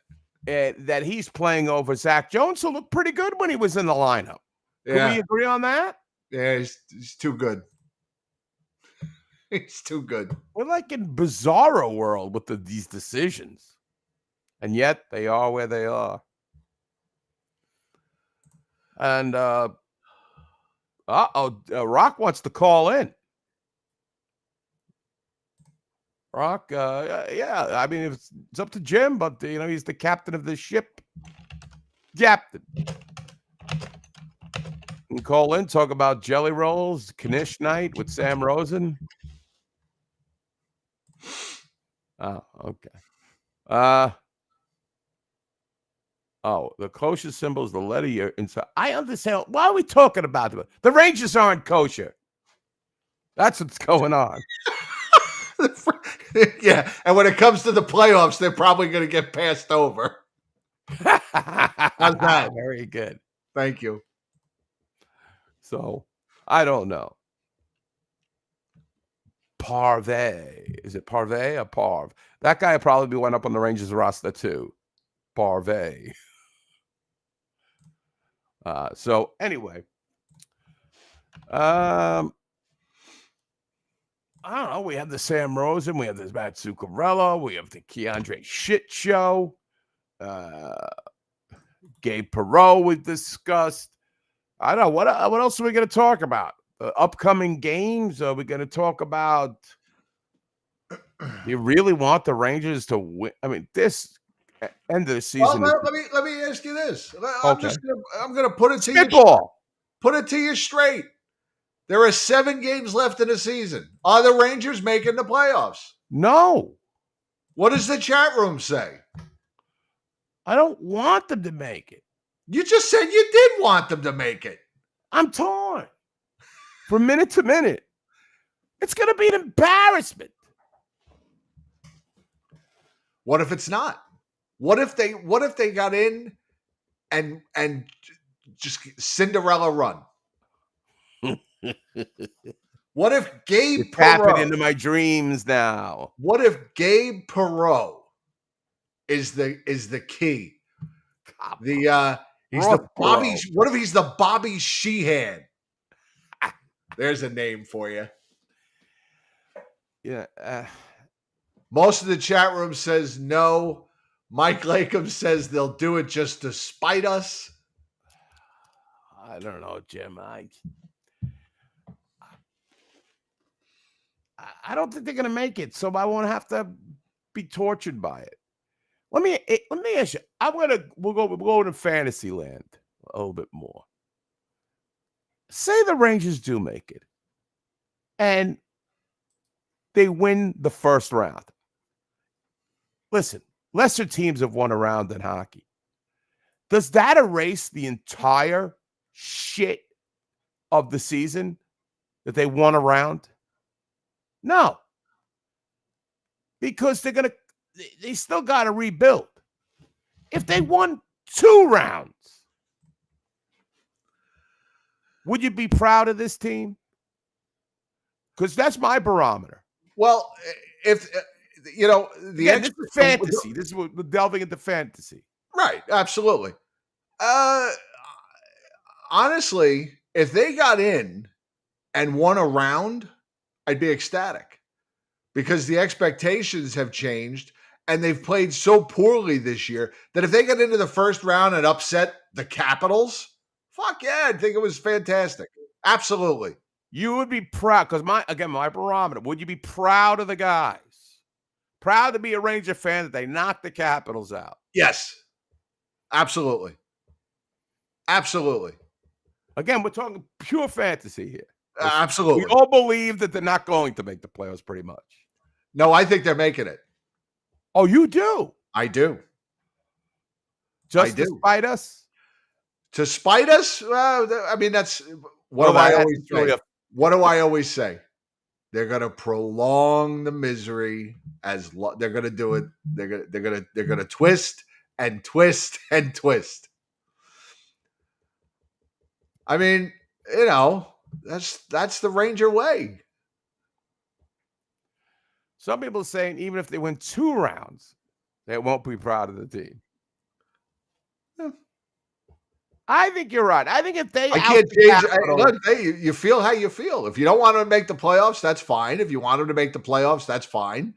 That he's playing over Zach Jones, who looked pretty good when he was in the lineup. Can we agree on that? Yeah, he's too good. He's too good. We're like in bizarro world with these decisions, and yet they are where they are. And Rock wants to call in. Brock, yeah. I mean, it's up to Jim, but he's the captain of the ship. Captain. And call in, talk about jelly rolls, Knish night with Sam Rosen. Oh, okay. The kosher symbol is the letter you're inside. I understand. Why are we talking about it? The Rangers aren't kosher. That's what's going on. Yeah, and when it comes to the playoffs, they're probably going to get passed over. How's that? Very good. Thank you. So, I don't know. Parvey. Is it Parvey or Parv? That guy probably went up on the Rangers roster too. Parvey. So anyway, I don't know. We have the Sam Rosen, we have this Matt Zuccarello, we have the Keandre shit show. Gabe Perreault we've discussed. I don't know what else are we going to talk about? The upcoming games? Are we going to talk about? Do you really want the Rangers to win? I mean, this end of the season. Well, let me ask you this. I'm gonna put it to Spitball. you. Put it to you straight. There are 7 games left in the season. Are the Rangers making the playoffs? No. What does the chat room say? I don't want them to make it. You just said you did want them to make it. I'm torn. From minute to minute. It's going to be an embarrassment. What if it's not? What if they got in and just Cinderella run? What if Gabe Perreault into my dreams now? What if Gabe Perreault is the key? He's the Bobby. What if he's the Bobby Sheehan? There's a name for you. Yeah. Most of the chat room says no. Mike Lakem says they'll do it just to spite us. I don't know, Jim. I don't think they're going to make it, so I won't have to be tortured by it. Let me ask you. We'll go to fantasy land a little bit more. Say the Rangers do make it, and they win the first round. Listen, lesser teams have won a round in hockey. Does that erase the entire shit of the season that they won a round? No. Because they still got to rebuild. If they won 2 rounds, would you be proud of this team? Because that's my barometer. Well, if this is fantasy. This is we're delving into fantasy. Right, absolutely. Honestly, if they got in and won a round, I'd be ecstatic because the expectations have changed and they've played so poorly this year that if they got into the first round and upset the Capitals, fuck yeah, I'd think it was fantastic. Absolutely. You would be proud because my barometer. Would you be proud of the guys? Proud to be a Ranger fan that they knocked the Capitals out? Yes. Absolutely. Absolutely. Again, we're talking pure fantasy here. Absolutely. We all believe that they're not going to make the playoffs pretty much. No, I think they're making it. Oh, you do? I do. Just to spite us? To spite us? I mean, that's what do I always say? What do I always say? They're going to prolong the misery they're going to do it. They're going to twist and twist and twist. I mean, that's the Ranger way. Some people are saying even if they win 2 rounds, they won't be proud of the team. Yeah. I think you're right. I think if they you feel how you feel. If you don't want them to make the playoffs, that's fine. If you want them to make the playoffs, that's fine.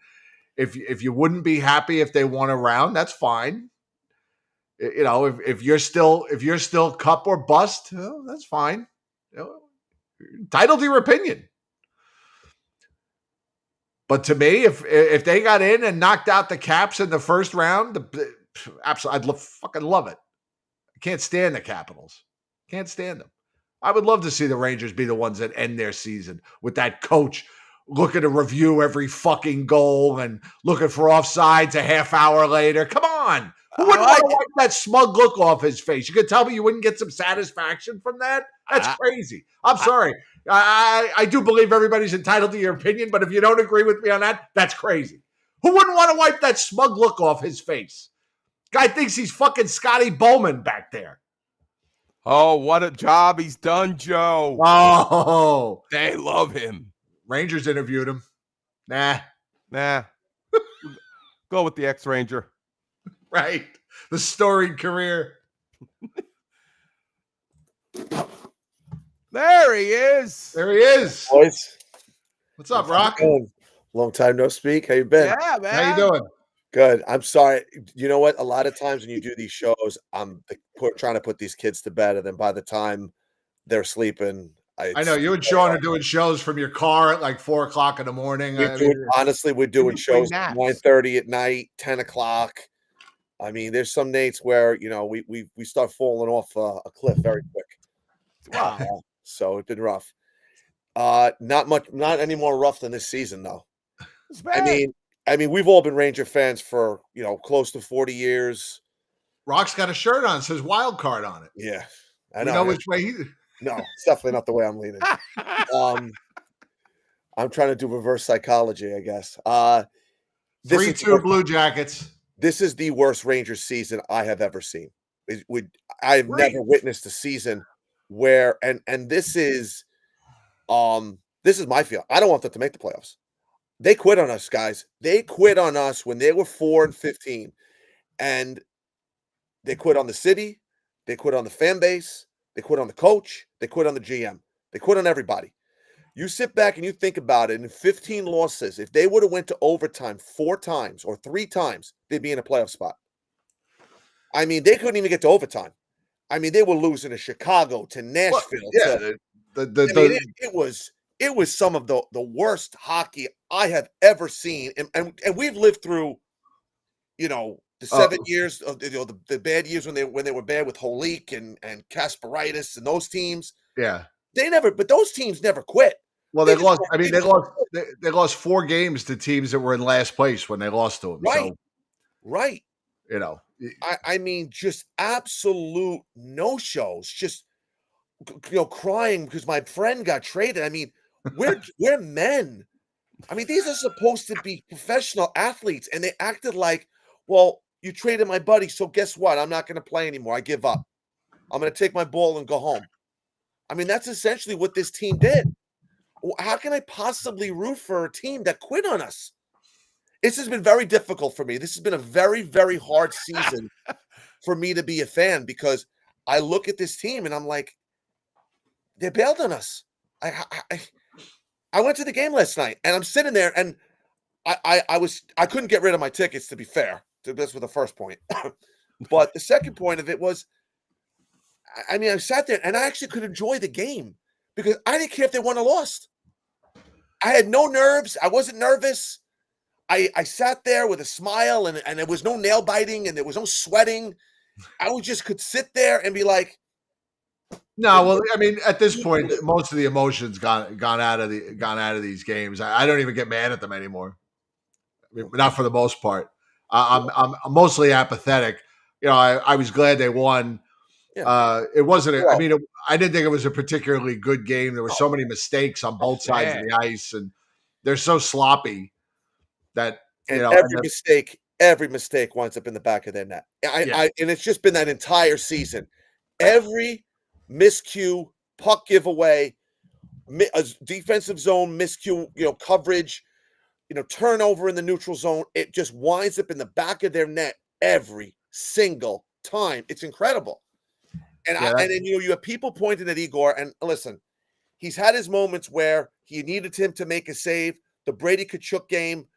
If you wouldn't be happy if they won a round, that's fine. If you're still cup or bust, that's fine. Entitled to your opinion. But to me, if they got in and knocked out the Caps in the first round, absolutely, fucking love it. I can't stand the Capitals. Can't stand them. I would love to see the Rangers be the ones that end their season with that coach looking to review every fucking goal and looking for offsides a half hour later. Come on. Who wouldn't want to wipe that smug look off his face? You could tell me you wouldn't get some satisfaction from that? That's crazy. I'm sorry. I do believe everybody's entitled to your opinion, but if you don't agree with me on that, that's crazy. Who wouldn't want to wipe that smug look off his face? Guy thinks he's fucking Scotty Bowman back there. Oh, what a job he's done, Joe. Oh. They love him. Rangers interviewed him. Nah. Go with the ex-Ranger. Right. The storied career. There he is. There he is. Boys, What's up, Rock? long time no speak. How you been? Yeah, man. How you doing? Good. I'm sorry. You know what? A lot of times when you do these shows, I'm trying to put these kids to bed, and then by the time they're sleeping, I know you and Sean are doing shows from your car at like 4 o'clock in the morning. Honestly, we're doing shows naps. 9:30 at night, 10 o'clock. I mean, there's some nights where we start falling off a cliff very quick. Wow. So it's been rough. Not any more rough than this season, though. I mean, we've all been Ranger fans for close to 40 years. Rock's got a shirt on, it says wild card on it. Yeah, I You know. know which way he. No, it's definitely not the way I'm leaning. I'm trying to do reverse psychology, I guess. 3-2 Blue Jackets. This is the worst Rangers season I have ever seen. I've never witnessed a season where and this is my feel. I don't want them to make the playoffs. They quit on us, guys. They quit on us when they were 4-15, and they quit on the city. They quit on the fan base. They quit on the coach. They quit on the GM. They quit on everybody. You sit back and you think about it. In 15 losses, if they would have went to overtime 4 times or 3 times, they'd be in a playoff spot. I mean, they couldn't even get to overtime. I mean, they were losing to Chicago, to Nashville. It was some of the worst hockey I have ever seen, and we've lived through, the 7 years of the bad years when they were bad with Holik and Kasparaitis and those teams. Yeah, but those teams never quit. Well, they lost. I mean, they lost 4 games to teams that were in last place when they lost to them. Right, so, right. I mean, just absolute no-shows. Just crying because my friend got traded. I mean, we're men. I mean, these are supposed to be professional athletes, and they acted like, well, you traded my buddy, so guess what? I'm not going to play anymore. I give up. I'm going to take my ball and go home. I mean, that's essentially what this team did. How can I possibly root for a team that quit on us? This has been very difficult for me. This has been a very, very hard season for me to be a fan because I look at this team and I'm like, they bailed on us. I went to the game last night and I'm sitting there and I couldn't get rid of my tickets, to be fair. That's for the first point. But the second point of it was, I mean, I sat there and I actually could enjoy the game because I didn't care if they won or lost. I had no nerves. I wasn't nervous. I sat there with a smile and there was no nail biting and there was no sweating. I just could sit there and be like, no, well, I mean, at this point, most of the emotions gone out of these games. I don't even get mad at them anymore. I mean, not for the most part. I'm mostly apathetic. I was glad they won. Yeah. It wasn't. I mean, I didn't think it was a particularly good game. There were so many mistakes on both sides of the ice, and they're so sloppy that every mistake winds up in the back of their net. And it's just been that entire season. Every miscue, puck giveaway, a defensive zone miscue, coverage, turnover in the neutral zone. It just winds up in the back of their net every single time. It's incredible. And then you have people pointing at Igor. And listen, he's had his moments where he needed him to make a save. The Brady Tkachuk game,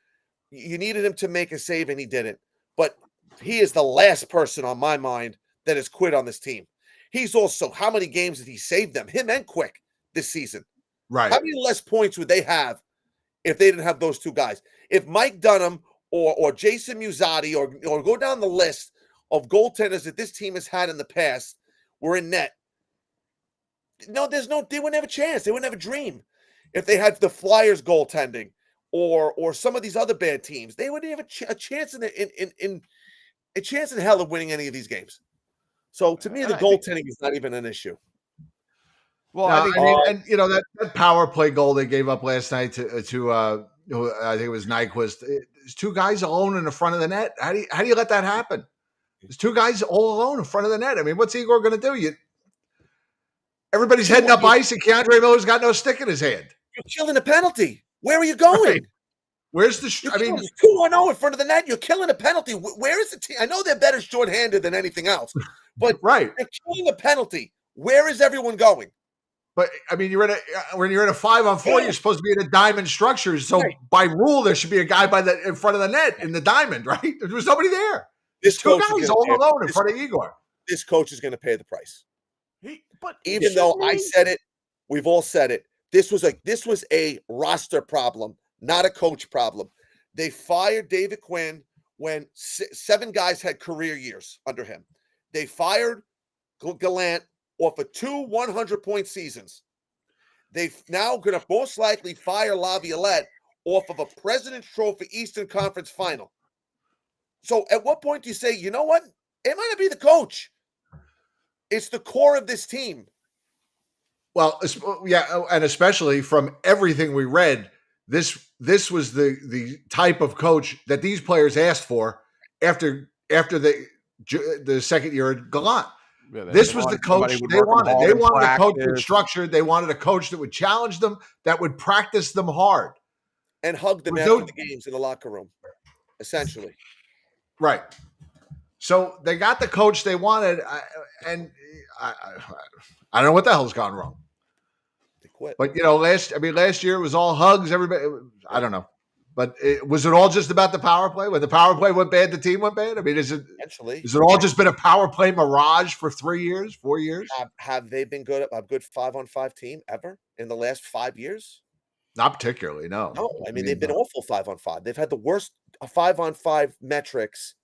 you needed him to make a save, and he didn't. But he is the last person on my mind that has quit on this team. He's also, how many games did he save them, him and Quick, this season? Right. How many less points would they have if they didn't have those two guys. If Mike Dunham or Jason Muzzatti or go down the list of goaltenders that this team has had in the past were in net, they wouldn't have a chance. They wouldn't have a dream. If they had the Flyers goaltending or some of these other bad teams, they wouldn't have a chance in hell of winning any of these games. So to me, the goaltending is not even an issue. Well, I mean, and that power play goal they gave up last night to I think it was Nyquist. There's two guys alone in the front of the net. How do you let that happen? There's two guys all alone in front of the net. I mean, what's Igor going to do? Everybody's heading up ice, and Keandre Miller's got no stick in his hand. You're killing a penalty. Where are you going? Right. Where's the? I mean, 2-1-0 in front of the net. You're killing a penalty. Where is the team? I know they're better shorthanded than anything else, but right, you're killing a penalty. Where is everyone going? But I mean, when you're in a 5-on-4, you're supposed to be in a diamond structure. So by rule, there should be a guy in front of the net in the diamond, right? There was nobody there. There's two guys all alone in front of Igor. This coach is going to pay the price. But even though I said it, we've all said it. This was a roster problem, not a coach problem. They fired David Quinn when 7 guys had career years under him. They fired Gallant off of 2 100-point seasons. They're now going to most likely fire Laviolette off of a President's Trophy Eastern Conference final. So at what point do you say, you know what? It might not be the coach. It's the core of this team. Well, yeah, and especially from everything we read, this was the type of coach that these players asked for after the second year at Gallant. Yeah, this was the coach they wanted. They wanted a coach with structure. They wanted a coach that would challenge them, that would practice them hard. And hug them after the games in the locker room, essentially. Right. So they got the coach they wanted, and I don't know what the hell's gone wrong. They quit. But, last year it was all hugs. Everybody, I don't know. But was it all just about the power play? When the power play went bad, the team went bad? I mean, is it all just been a power play mirage for 3 years, 4 years? Have they been a good 5-on-5 team ever in the last 5 years? Not particularly, no. No, I mean, they've been awful 5-on-5. They've had the worst 5-on-5 metrics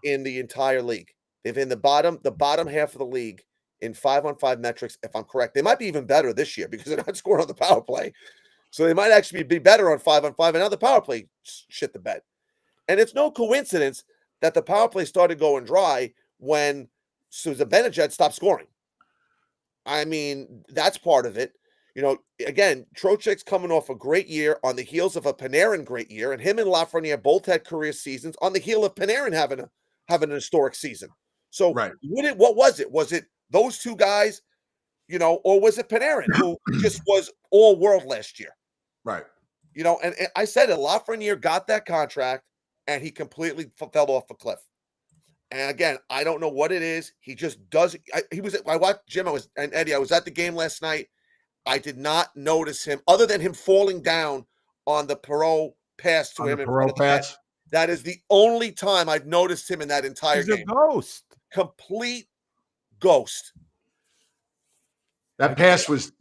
in the entire league. They've in the bottom half of the league in 5-on-5 metrics, if I'm correct. They might be even better this year because they're not scoring on the power play. So they might actually be better on 5-on-5, and now the power play shit the bed. And it's no coincidence that the power play started going dry when Susan Benajed stopped scoring. I mean, that's part of it. Again, Trocheck's coming off a great year on the heels of a Panarin great year, and him and Lafreniere both had career seasons on the heel of Panarin having an historic season. So right. What was it? Was it those two guys, or was it Panarin who just was all world last year? Right. And I said it, Lafreniere got that contract and he completely fell off a cliff. And again, I don't know what it is. He just does. I watched Jim. And Eddie, I was at the game last night. I did not notice him other than him falling down on the Perot pass to him. Perot pass. That is the only time I've noticed him in that entire game. He's a ghost. Complete ghost. That pass was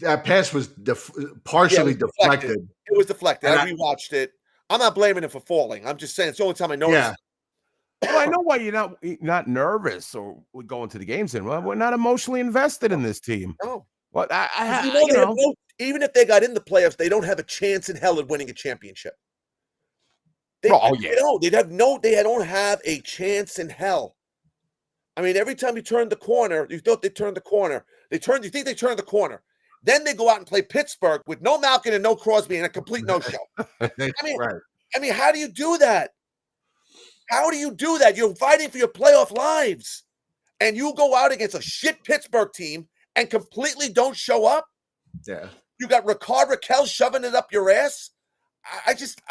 partially deflected. It was deflected. I rewatched it. I'm not blaming him for falling. I'm just saying it's the only time I noticed. Yeah. Well, I know why you're not nervous or going to the games. Well, we're not emotionally invested in this team. No. Well, even if they got in the playoffs, they don't have a chance in hell of winning a championship. They don't have a chance in hell. I mean, every time you turn the corner, you thought they turned the corner. You think they turned the corner. Then they go out and play Pittsburgh with no Malkin and no Crosby and a complete no-show. I mean, how do you do that? How do you do that? You're fighting for your playoff lives, and you go out against a shit Pittsburgh team and completely don't show up? Yeah. You got Ricard Raquel shoving it up your ass? I just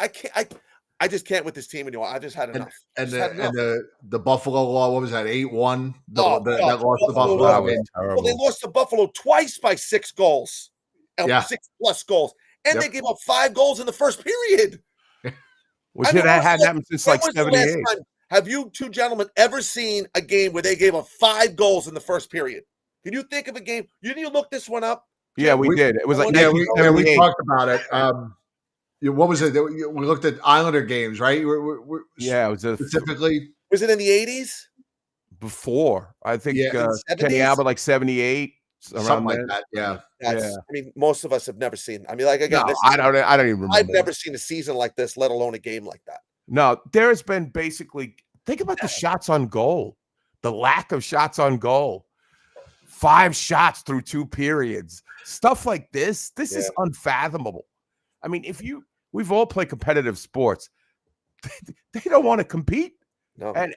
can't with this team anymore. I just had enough. And the Buffalo law, what was that? 8-1. That lost to Buffalo. Well, they lost to Buffalo twice by 6 goals. 6+ goals. And they gave up 5 goals in the first period. Which had happened since like 78. Have you two gentlemen ever seen a game where they gave up 5 goals in the first period? Can you think of a game? Didn't you look this one up? Yeah, we did. It was like we talked about it. What was it? We looked at Islander games, right? Yeah, it was specifically. Was it in the 80s? before. I think Yeah. Kenny 70s? Albert, like 78, Something around like there. that. Yeah. That's. I mean, most of us have never seen. I mean, like again, No, this. I don't even remember. I've never seen a season like this, let alone a game like that. No, there has been basically. Think about the shots on goal, the lack of shots on goal. 5 shots through 2 periods, stuff like this. This is unfathomable. I mean, we've all played competitive sports. They don't want to compete. No. And,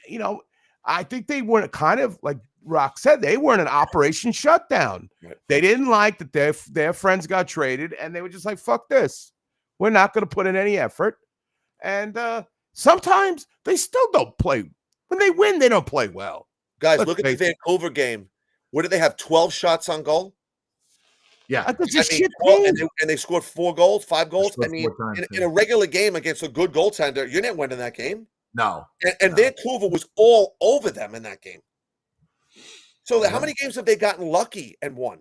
I think they weren't kind of like Rock said, they weren't an operation shutdown. Right. They didn't like that their friends got traded, and they were just like, fuck this. We're not going to put in any effort. And sometimes they still don't play. When they win, they don't play well. Guys, look at the Vancouver game. What did they have? 12 shots on goal? Yeah. That's a shit and team. they scored 4 goals, 5 goals. I mean, 4 times, in a regular game against a good goaltender, you're not winning that game. No. And Vancouver was all over them in that game. So how many games have they gotten lucky and won?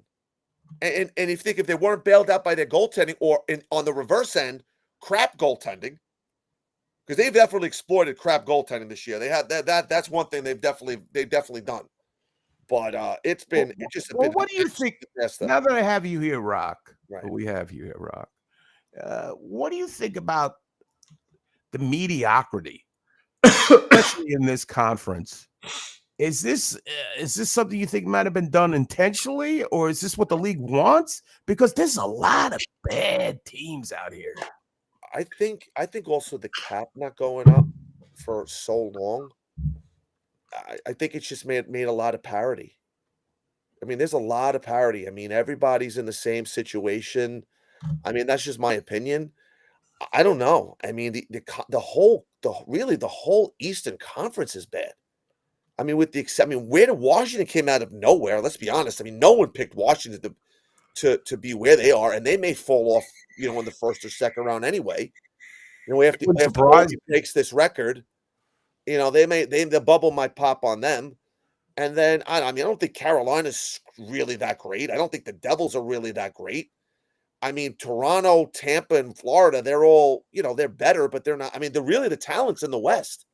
And if you think if they weren't bailed out by their goaltending or on the reverse end, crap goaltending, because they've definitely exploited crap goaltending this year. They had that's one thing they've definitely done. But it's been what do you think? Now that I have you here, Rock, right. We have you here, Rock. What do you think about the mediocrity, especially in this conference? Is this something you think might have been done intentionally, or is this what the league wants? Because there's a lot of bad teams out here. I think also the cap not going up for so long. I think it's just made a lot of parity. I mean, there's a lot of parity. I mean, everybody's in the same situation. I mean, that's just my opinion. I don't know. I mean, the whole Eastern Conference is bad. I mean, where did Washington came out of nowhere? Let's be honest. I mean, no one picked Washington to be where they are, and they may fall off, in the first or second round anyway. After Oregon breaks this record, the bubble might pop on them. And then I don't think Carolina's really that great. I don't think the Devils are really that great. I mean, Toronto, Tampa, and Florida, they're all, they're better, but they're not. I mean, they're really the talents in the West.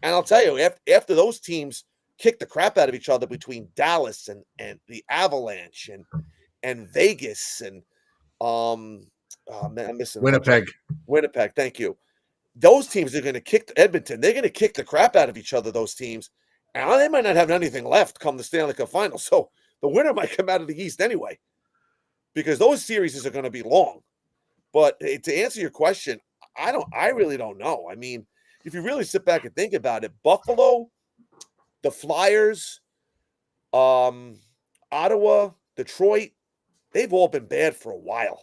And I'll tell you, after those teams kick the crap out of each other between Dallas and the Avalanche and Vegas and I'm missing Winnipeg. Winnipeg, thank you. Those teams are going to kick Edmonton. They're going to kick the crap out of each other, those teams. And they might not have anything left come the Stanley Cup Finals. So the winner might come out of the East anyway, because those series are going to be long. But to answer your question, I really don't know. I mean, if you really sit back and think about it, Buffalo, the Flyers, Ottawa, Detroit, they've all been bad for a while.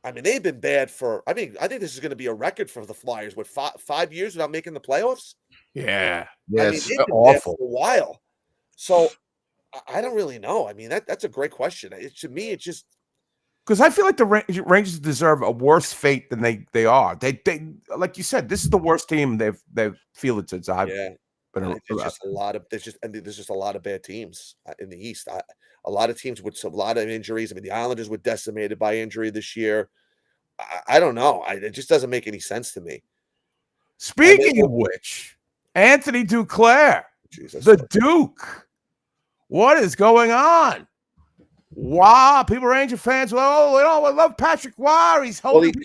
I mean, they've been bad I think this is going to be a record for the Flyers. What, 5 years without making the playoffs? Yeah. I mean, they've been awful bad for a while. So I don't really know. I mean, that's a great question. To me, it's just because I feel like the Rangers deserve a worse fate than they are. They like you said, this is the worst team they've fielded since I've been around. There's just a lot of bad teams in the East. A lot of teams with a lot of injuries. I mean, the Islanders were decimated by injury this year. I don't know. It just doesn't make any sense to me. Speaking of which, Anthony Duclair, the Duke. What is going on? Wow, people, Ranger fans. Well, I love Patrick Waugh. He's holding. Well,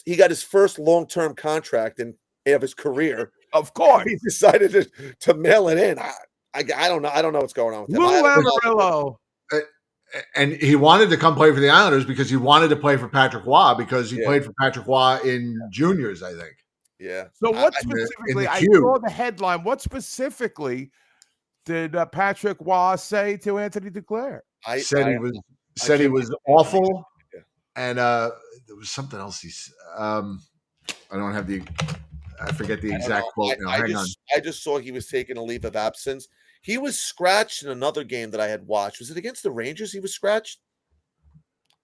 he got his first long-term contract of his career. Of course, he decided to mail it in. I don't know. I don't know what's going on with him. Lou Lamoriello. And he wanted to come play for the Islanders because he wanted to play for Patrick Waugh because he played for Patrick Waugh in juniors, I think. Yeah. So what specifically? I saw the headline. What specifically did Patrick Waugh say to Anthony Duclair? Said he was awful, and there was something else. I forget the exact quote now. I just saw he was taking a leave of absence. He was scratched in another game that I had watched. Was it against the Rangers? He was scratched.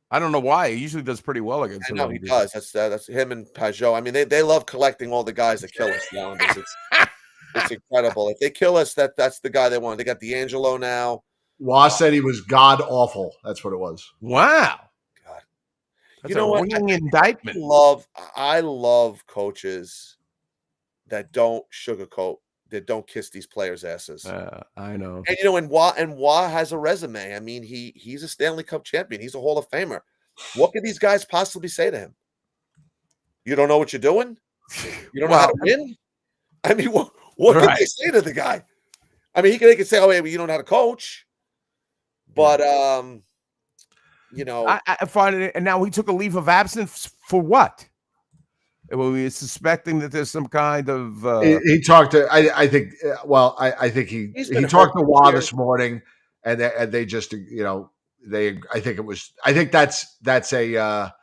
I don't know why. He usually does pretty well against. I know he does. That's him and Pajot. I mean, they love collecting all the guys that kill us nowadays. It's incredible. If they kill us, that's the guy they want. They got D'Angelo now. Waugh said he was god awful. That's what it was. Wow. God. That's You know a what? ringing indictment. I love coaches that don't sugarcoat, that don't kiss these players' asses. I know. And and Wah has a resume. I mean, he's a Stanley Cup champion. He's a Hall of Famer. What could these guys possibly say to him? You don't know what you're doing? You don't know how to win? I mean, what could they say to the guy? I mean, they could say, "Oh, hey, well, you don't know how to coach." But I find it, and now he took a leave of absence for what? Well, we're suspecting that there's some kind of. He talked to. I think. Well, I think he talked to Wah this morning, and they just they. I think it was. I think that's a.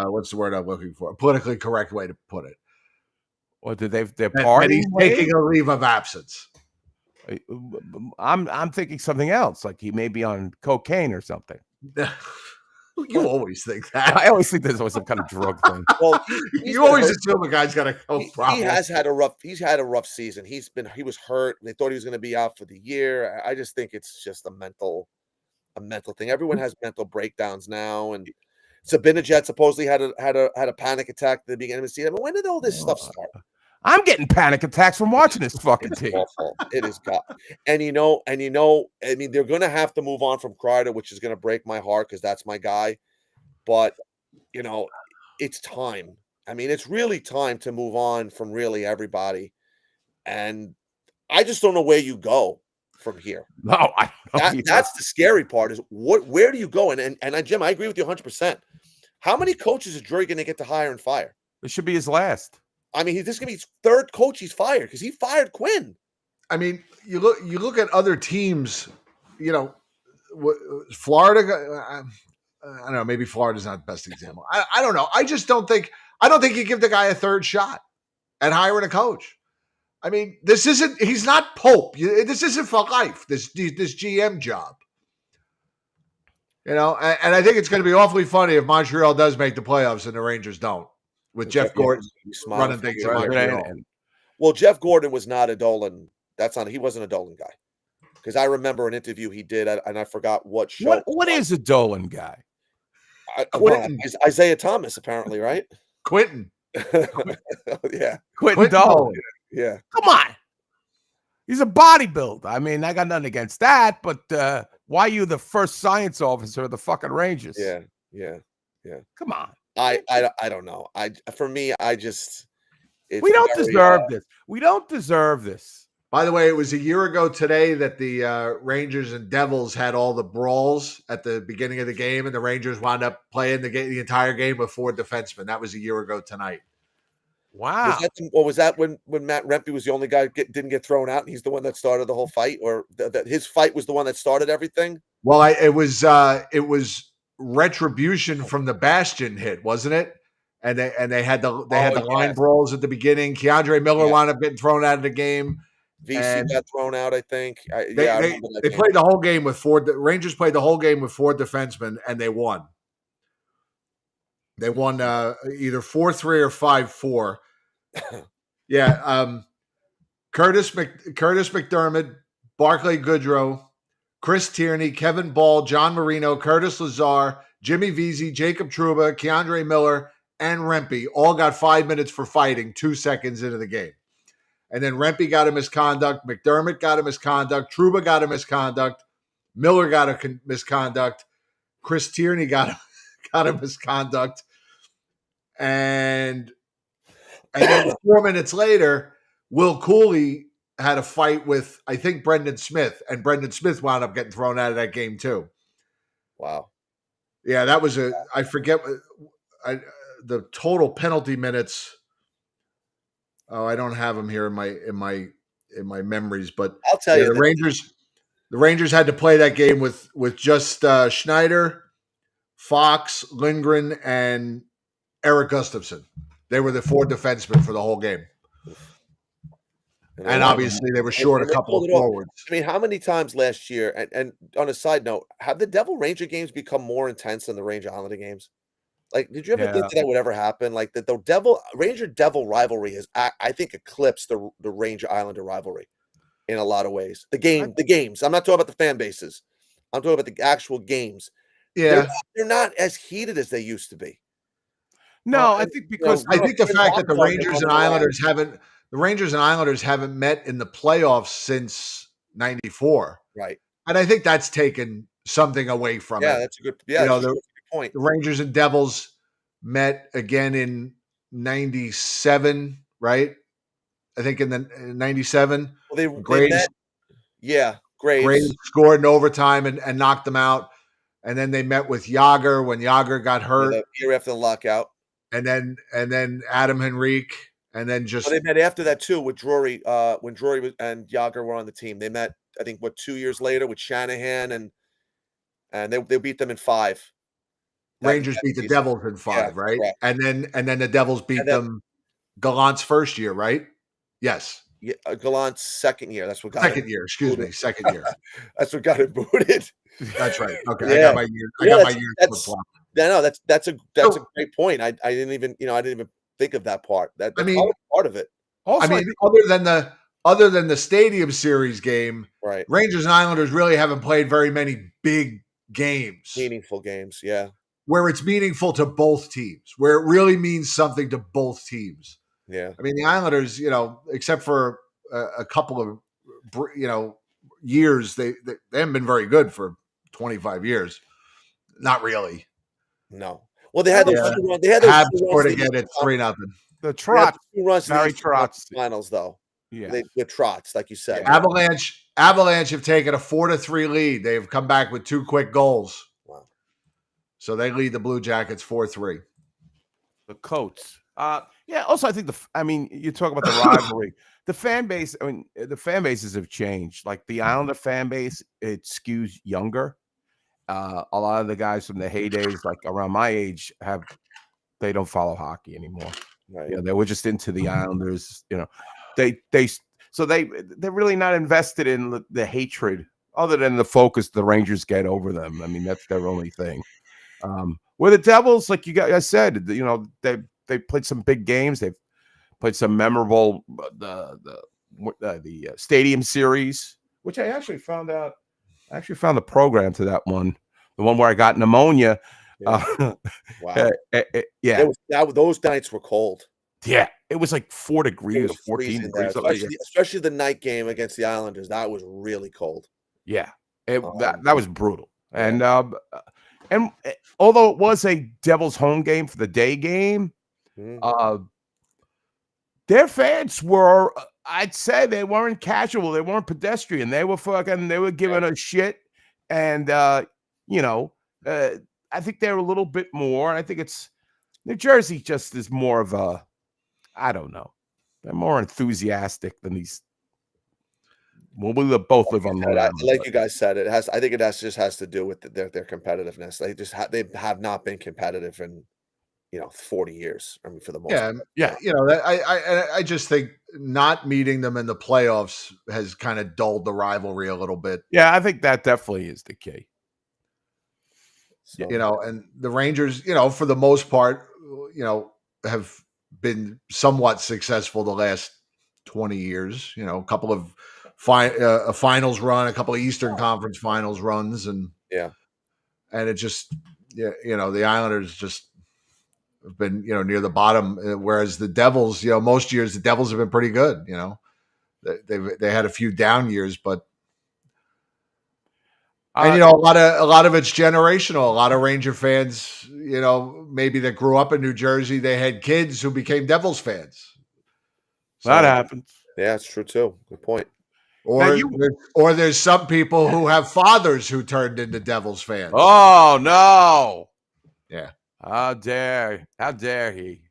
What's the word I'm looking for? A politically correct way to put it. Or did they're That partying? he's taking a leave of absence. I'm thinking something else, like he may be on cocaine or something. You always think that. I always think there's always some kind of drug thing. Well, you always assume a guy's got a coke problem. He has had a rough season. He was hurt. They thought he was going to be out for the year. I just think it's just a mental thing. Everyone has mental breakdowns now, and Sabinajad supposedly had a panic attack at the beginning of the season. But when did all this stuff start? I'm getting panic attacks from watching this fucking team. Awful. It is God. And I mean, they're going to have to move on from Kreider, which is going to break my heart because that's my guy. But it's time. I mean, it's really time to move on from really everybody. And I just don't know where you go from here. No, I don't that's the scary part. Is where do you go? And Jim, I agree with you 100%. How many coaches is Drury going to get to hire and fire? This should be his last. I mean, this is going to be his third coach he's fired because he fired Quinn. I mean, you look at other teams. Florida. I don't know. Maybe Florida's not the best example. I don't know. I just don't think. I don't think you give the guy a third shot at hiring a coach. I mean, this isn't. He's not Pope. This isn't for life. This GM job. And I think it's going to be awfully funny if Montreal does make the playoffs and the Rangers don't, with Jeff Gordon running things in Montreal. Well, Jeff Gordon was not a Dolan. He wasn't a Dolan guy. Because I remember an interview he did, and I forgot what show. What is a Dolan guy? Isaiah Thomas, apparently, right? Quentin. Yeah. Quentin Dolan. Yeah. Come on. He's a bodybuilder. I mean, I got nothing against that, but why are you the first science officer of the fucking Rangers? Yeah. Come on. I don't know. For me, we don't deserve this. We don't deserve this. By the way, it was a year ago today that the Rangers and Devils had all the brawls at the beginning of the game, and the Rangers wound up playing the entire game with 4 defensemen. That was a year ago tonight. Wow. Was that when Matt Rempe was the only guy didn't get thrown out, and he's the one that started the whole fight, or his fight was the one that started everything? Well, it was retribution from the Bastion hit, wasn't it? And they had the line brawls at the beginning. Keandre Miller wound up getting thrown out of the game. VC got thrown out, I think. They played the whole game with 4. The Rangers played the whole game with 4 defensemen, and they won. They won either 4-3 or 5-4. Yeah. Curtis McDermott, Barclay Goodrow, Chris Tierney, Kevin Ball, John Marino, Curtis Lazar, Jimmy Vesey, Jacob Trouba, Keandre Miller, and Rempe all got 5 minutes for fighting 2 seconds into the game. And then Rempe got a misconduct, McDermott got a misconduct, Trouba got a misconduct, Miller got a misconduct, Chris Tierney got a misconduct. And then 4 minutes later, Will Cooley had a fight with, I think, Brendan Smith, and Brendan Smith wound up getting thrown out of that game too. Wow. Yeah, that was I forget the total penalty minutes. Oh, I don't have them here in my memories, but I'll tell you, the Rangers had to play that game with just Schneider, Fox, Lindgren, and Eric Gustafsson. They were the 4 defensemen for the whole game. And obviously they were short a couple of forwards. I mean, how many times last year, and on a side note, have the Devil Ranger games become more intense than the Ranger Islander games? Like, did you ever think that would ever happen? Like, the Ranger Devil rivalry has, I think, eclipsed the Ranger Islander rivalry in a lot of ways. The games. I'm not talking about the fan bases. I'm talking about the actual games. Yeah. They're not as heated as they used to be. No, I think because I think the fact that the Rock Rangers Dog and on the line. Islanders haven't met in the playoffs since '94, Right. and I think that's taken something away from Yeah, it. that's a good. You Yeah, know, that's a good point. the Rangers and Devils met again in '97, right? I think in the in '97, Well, they Graves met. Yeah, Graves Graves. scored in overtime and knocked them out, and then they met with Yager when Yager got Yeah, hurt, the year after the lockout. and then Adam Henrique, and then Well, just they met after that too with Drury. When Drury and Yager were on the team, they met. I think 2 years later with Shanahan and they beat them in 5. Rangers That beat the season. Devils in Yeah, 5, right? correct. And then the Devils beat And then them Gallant's first year, right? Yes. yeah, Gallant's second year. That's what got him Second year, excuse booted. me, second year. That's what got him booted. That's right. Okay, I Yeah. got my years. I Yeah, got my years flip that's flopped. yeah, no, that's a So, great point. I didn't even I didn't even think of that part. I That's mean, part of it. also I I mean, think other than the Stadium Series game, Right. Rangers and Islanders really haven't played very many big games Meaningful games. Yeah. where it's meaningful to both teams, where it really means something to both teams. Yeah. I mean, the Islanders, except for a couple of years, they haven't been very good for 25 years. Not really. No. Well, they had those Yeah. 2 runs. They had those Habs 2 scored runs. again at 3-0. the They had Trot, 2 runs to the Barry Eastern Conference Trotz. Finals, though. Yeah. With Trotz, like you said. Avalanche have taken a 4-3 lead. They've come back with 2 quick goals. Wow. So they lead the Blue Jackets 4-3. The Coats. Yeah. Also, I think you talk about the rivalry. The fan base. I mean, the fan bases have changed. Like the Islander fan base, it skews younger. A lot of the guys from the heydays, like around my age, they don't follow hockey anymore. Right. They were just into the Islanders. They're really not invested in the hatred, other than the focus the Rangers get over them. I mean, that's their only thing. Where the Devils, like you guys said, they played some big games. They've played some memorable the Stadium Series, which I actually found out. I actually found the program to that one, the one where I got pneumonia. Yeah. Wow. Yeah, Those nights were cold. yeah, it was like 4 It degrees, was 14 freezing there, degrees. Something like that. especially the night game against the Islanders. That was really cold. Yeah, Um, that was brutal. And although it was a Devils home game for the day game, Mhm. their fans were, I'd say, they weren't casual, they weren't pedestrian, they were giving a shit, and I think they're a little bit more. I think it's New Jersey just is more of a, I don't know, they're more enthusiastic than these. Well, we both live on Long Island. Like you guys said, I think it just has to do with their competitiveness. They have not been competitive in 40 years. I mean, for the most part. Yeah. I just think not meeting them in the playoffs has kind of dulled the rivalry a little bit. Yeah, I think that definitely is the key. So, And the Rangers, for the most part, have been somewhat successful the last 20 years. A couple of a finals run, a couple of Eastern Conference Finals runs, and it just, the Islanders just have been, near the bottom, whereas the Devils, most years the Devils have been pretty good. They had a few down years, but. And a lot of it's generational. A lot of Ranger fans, maybe that grew up in New Jersey, they had kids who became Devils fans. That happens. yeah, it's true too. Good point. Or there's some people who have fathers who turned into Devils fans. Oh no! Yeah. How dare he?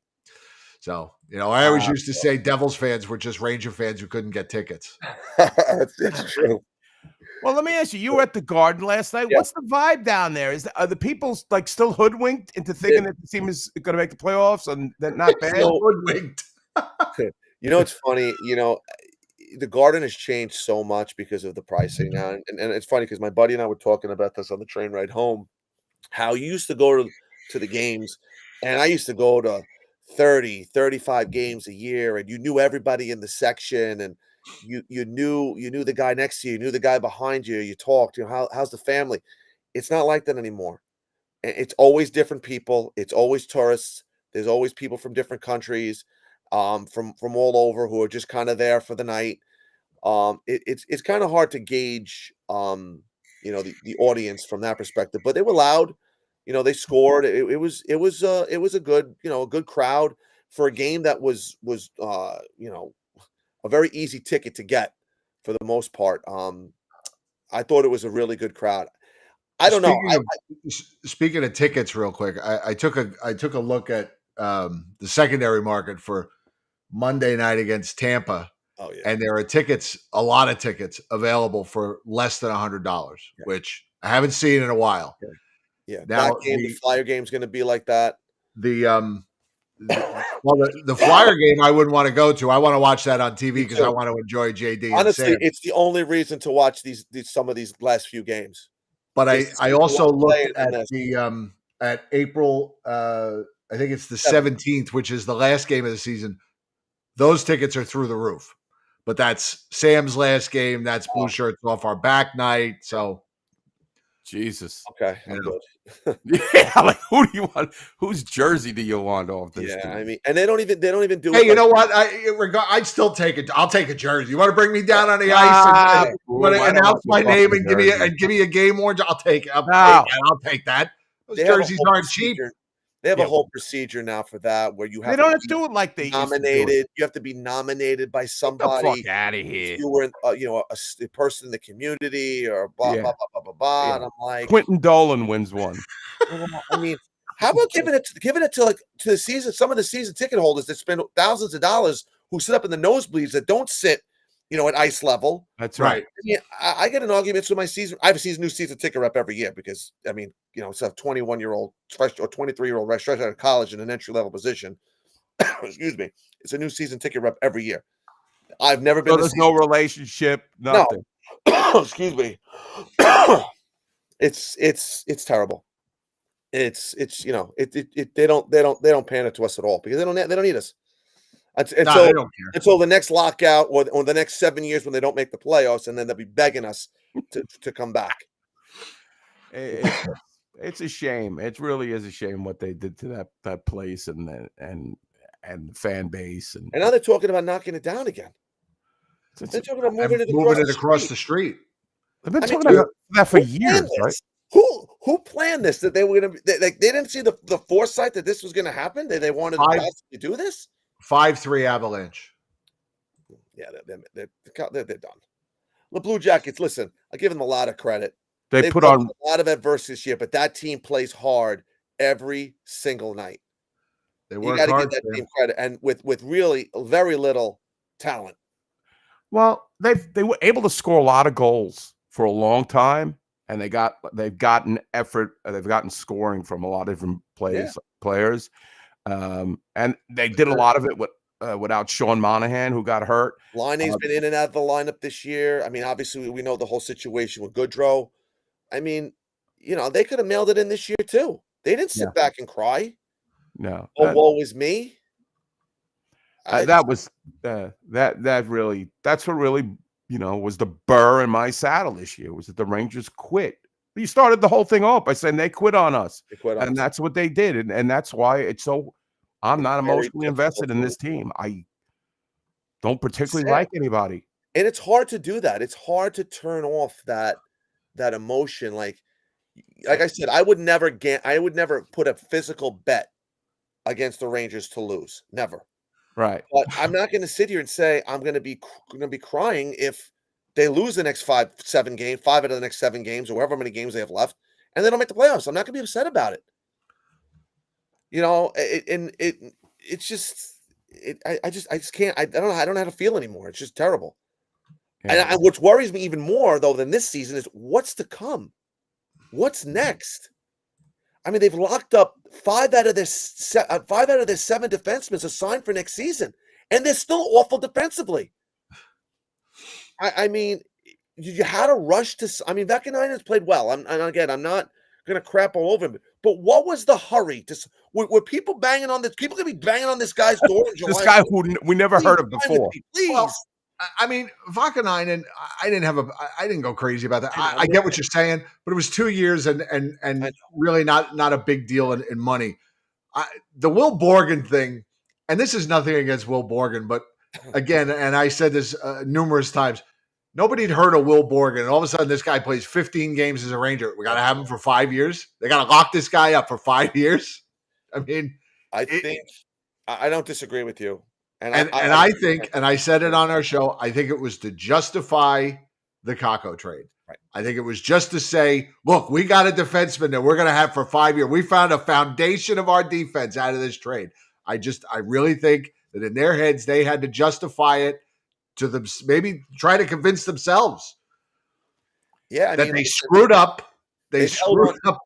So I always used to say Devils fans were just Ranger fans who couldn't get tickets. It's true. Well, let me ask you. You were at the Garden last night. Yeah. What's the vibe down there? Are the people like still hoodwinked into thinking that the team is going to make the playoffs and they're not bad? Hoodwinked. It's funny. The Garden has changed so much because of the pricing now, and it's funny because my buddy and I were talking about this on the train ride home. How you used to go to the games, and I used to go to 30, 35 games a year, and you knew everybody in the section, and you knew the guy next to you, knew the guy behind you. You talked, how's the family? It's not like that anymore. It's always different people. It's always tourists. There's always people from different countries, from all over who are just kind of there for the night. It's kind of hard to gauge, the audience from that perspective, but they were loud. They scored. It was a good, a good crowd for a game that was a very easy ticket to get for the most part. I thought it was a really good crowd. I don't know. Speaking of tickets, real quick, I took a look at the secondary market for Monday night against Tampa. Oh yeah, And there are a lot of tickets available for less than $100, which I haven't seen in a while. yeah. Now That game, the Flyer game's going to be like that. The Flyer game I wouldn't want to go to. I want to watch that on TV because I want to enjoy JD. Honestly, and Sam. it's the only reason to watch some of these last few games. But I also looked at at April. I think it's the 17th, which is the last game of the season. Those tickets are through the roof. But that's Sam's last game. That's Blue Shirts Off Our Back night. So, Jesus. Okay, I'm good. Yeah, like who do you want? Whose jersey do you want off this? Yeah, team? I mean, and they don't even do. Hey, you know what? I'd still take it. I'll take a jersey. You want to bring me down on the ice and want to announce my name and give me a game orange? I'll take it. I'll take that. Those jerseys aren't cheap. They have a whole procedure now for that, where you have they don't have to do it like they nominated. You have to be nominated by somebody. Get the fuck out of here. If you were, a person in the community, or blah blah blah blah blah blah. Yeah. And I'm like, Quentin Dolan wins one. I mean, how about giving it to the season? Some of the season ticket holders that spend thousands of dollars who sit up in the nosebleeds that don't sit, at ice level. That's right. I mean, I get in arguments with my season. I have a new season ticket rep every year because, I mean, it's a 21-year-old fresh or 23-year-old fresh out of college in an entry-level position. Excuse me. It's a new season ticket rep every year. I've never been. So there's no relationship. Nothing. No. Excuse me. It's terrible. It's they don't pander to us at all because they don't need us. They don't care. Until the next lockout or the next 7 years when they don't make the playoffs, and then they'll be begging us to come back. It's a shame. It really is a shame what they did to that place and the fan base. And now they're talking about knocking it down again. They're talking about moving it across the street. They've been talking about that for years, right? Who planned this? That they were going to they didn't see the foresight that this was going to happen. They wanted to do this. 5-3 Avalanche. Yeah, they're done. The Blue Jackets, listen, I give them a lot of credit. They've put on a lot of adversity this year, but that team plays hard every single night. They work hard. You got to give that team credit, and with really very little talent. Well, they were able to score a lot of goals for a long time, and they've gotten effort. They've gotten scoring from a lot of different players. And they did a lot of it without Sean Monahan, who got hurt. Laine's been in and out of the lineup this year. I mean, obviously, we know the whole situation with Goodrow. I mean, they could have mailed it in this year too. They didn't sit back and cry. No, woe is me. That's what really was the burr in my saddle this year, was that the Rangers quit. You started the whole thing off by saying they quit on us. And that's what they did. And that's why I'm not emotionally invested in this team. I don't particularly like anybody. And it's hard to do that. It's hard to turn off that emotion. Like I said, I would never put a physical bet against the Rangers to lose. Never. Right. But I'm not going to sit here and say I'm going to be crying if they lose the next 5 out of the next 7 games, or however many games they have left, and they don't make the playoffs. I'm not going to be upset about it. It's just I just can't. I don't know how to feel anymore. It's just terrible. Yeah. And what worries me even more though than this season is what's to come. What's next? I mean, they've locked up 5 out of their 7 defensemen assigned for next season, and they're still awful defensively. I mean, you had a rush to. I mean, Vakanainen's played well. I'm not going to crap all over him. But what was the hurry? Were people banging on this? People going to be banging on this guy's door in July? This guy who we never heard of before. Please. Well, I mean, Vakanainen, I didn't go crazy about that. I get what you're saying, but it was 2 years and really not a big deal in money. The Will Borgen thing, and this is nothing against Will Borgen, but again, and I said this numerous times, nobody'd heard of Will Borgen, and all of a sudden this guy plays 15 games as a Ranger. We got to have him for 5 years. They got to lock this guy up for 5 years. I mean, I think I don't disagree with you, and I think, and I said it on our show, I think it was to justify the Kako trade. Right. I think it was just to say, look, we got a defenseman that we're going to have for 5 years. We found a foundation of our defense out of this trade. I really think that in their heads, they had to justify it to them, maybe try to convince themselves. Yeah, that they screwed up. They screwed up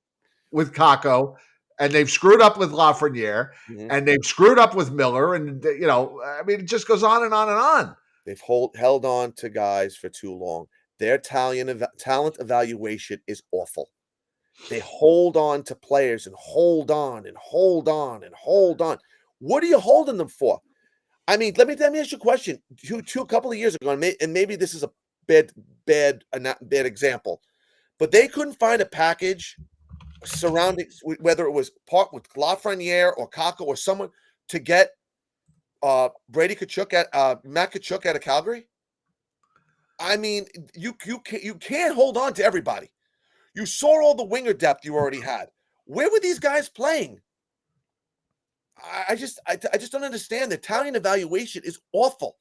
with Kako, and they've screwed up with Lafreniere, and they've screwed up with Miller, and I mean, it just goes on and on and on. They've held on to guys for too long. Their talent evaluation is awful. They hold on to players and hold on and hold on and hold on. What are you holding them for? I mean, let me ask you a question. A couple of years ago, and maybe this is a bad example, but they couldn't find a package surrounding whether it was part with Lafreniere or Kako or someone to get Brady Tkachuk Matt Tkachuk out of Calgary. I mean, you can't hold on to everybody. You saw all the winger depth you already had. Where were these guys playing? I just don't understand. The talent evaluation is awful,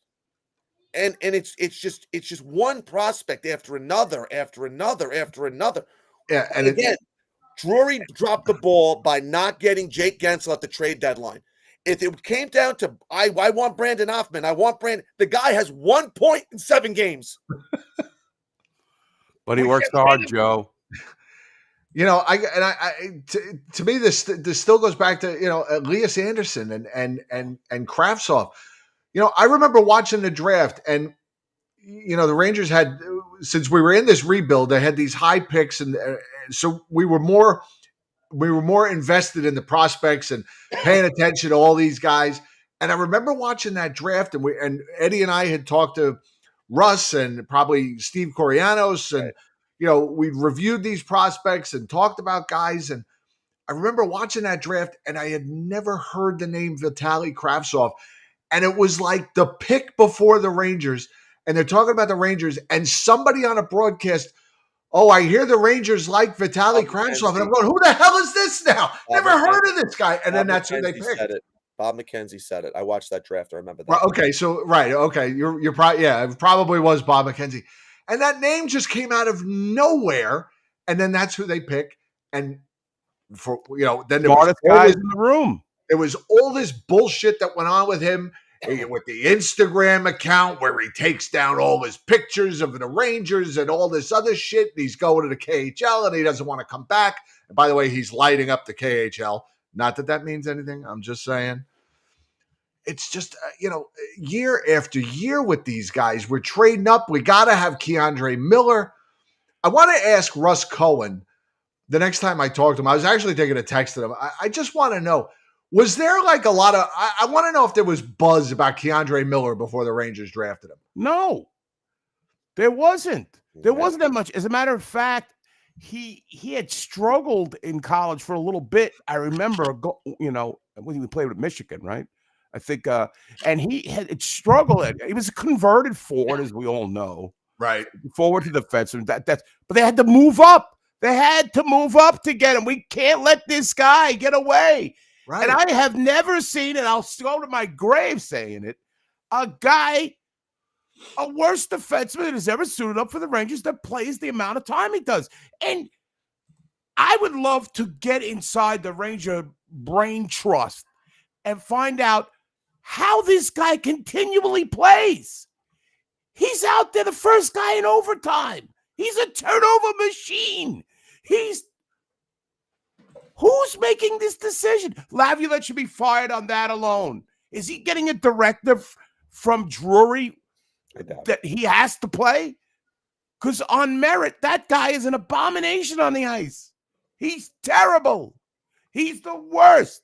and it's just one prospect after another. Yeah, and again, Drury dropped the ball by not getting Jake Gensel at the trade deadline. If it came down to I want Brandon Hoffman, the guy has 1 point in 7 games. But he works hard, Joe. To me, this still goes back to Elias Anderson and Kravtsov. I remember watching the draft, and the Rangers had, since we were in this rebuild, they had these high picks, and so we were more invested in the prospects and paying attention to all these guys. And I remember watching that draft, and Eddie and I had talked to Russ and probably Steve Corianos, and we reviewed these prospects and talked about guys. And I remember watching that draft, and I had never heard the name Vitaly Kravtsov, and it was like the pick before the Rangers. And they're talking about the Rangers, and somebody on a broadcast, oh, I hear the Rangers like Vitaly Kravtsov. And I'm going, who the hell is this now? Never heard of this guy. And then that's who they picked. Bob McKenzie said it. I watched that draft. I remember that. Well, okay, so okay, you're probably it probably was Bob McKenzie, and that name just came out of nowhere, and then that's who they pick. And for then there was guys in the room. There was all this bullshit that went on with him. With the Instagram account where he takes down all his pictures of the Rangers and all this other shit. And he's going to the KHL and he doesn't want to come back. And by the way, he's lighting up the KHL. Not that means anything. I'm just saying. It's just, year after year with these guys, we're trading up. We got to have Keandre Miller. I want to ask Russ Cohen the next time I talk to him. I was actually taking a text to him. I just want to know, was there like a lot of, I want to know if there was buzz about Keandre Miller before the Rangers drafted him. No, there wasn't. There wasn't that much. As a matter of fact, he had struggled in college for a little bit. I remember, when he played with Michigan, right? I think, and he had struggled. He was a converted forward, as we all know. Right. Forward to the fence. But they had to move up. They had to move up to get him. We can't let this guy get away. Right. And I have never seen, and I'll go to my grave saying it, a worse defenseman that has ever suited up for the Rangers that plays the amount of time he does. And I would love to get inside the Ranger brain trust and find out how this guy continually plays. He's out there, the first guy in overtime. He's a turnover machine. Who's making this decision? Laviolette should be fired on that alone. Is he getting a directive from Drury that he has to play? Because on merit, that guy is an abomination on the ice. He's terrible. He's the worst.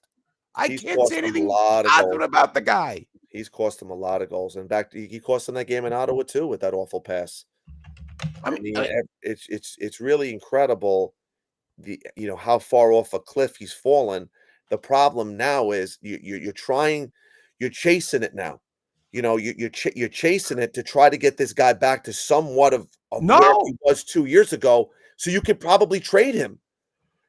I can't say anything positive about the guy. He's cost him a lot of goals. In fact, he cost him that game in Ottawa too with that awful pass. I mean, it's really incredible. How far off a cliff he's fallen. The problem now is you're chasing it now. You know, you're chasing it to try to get this guy back to somewhat of where No. he was 2 years ago, so you could probably trade him.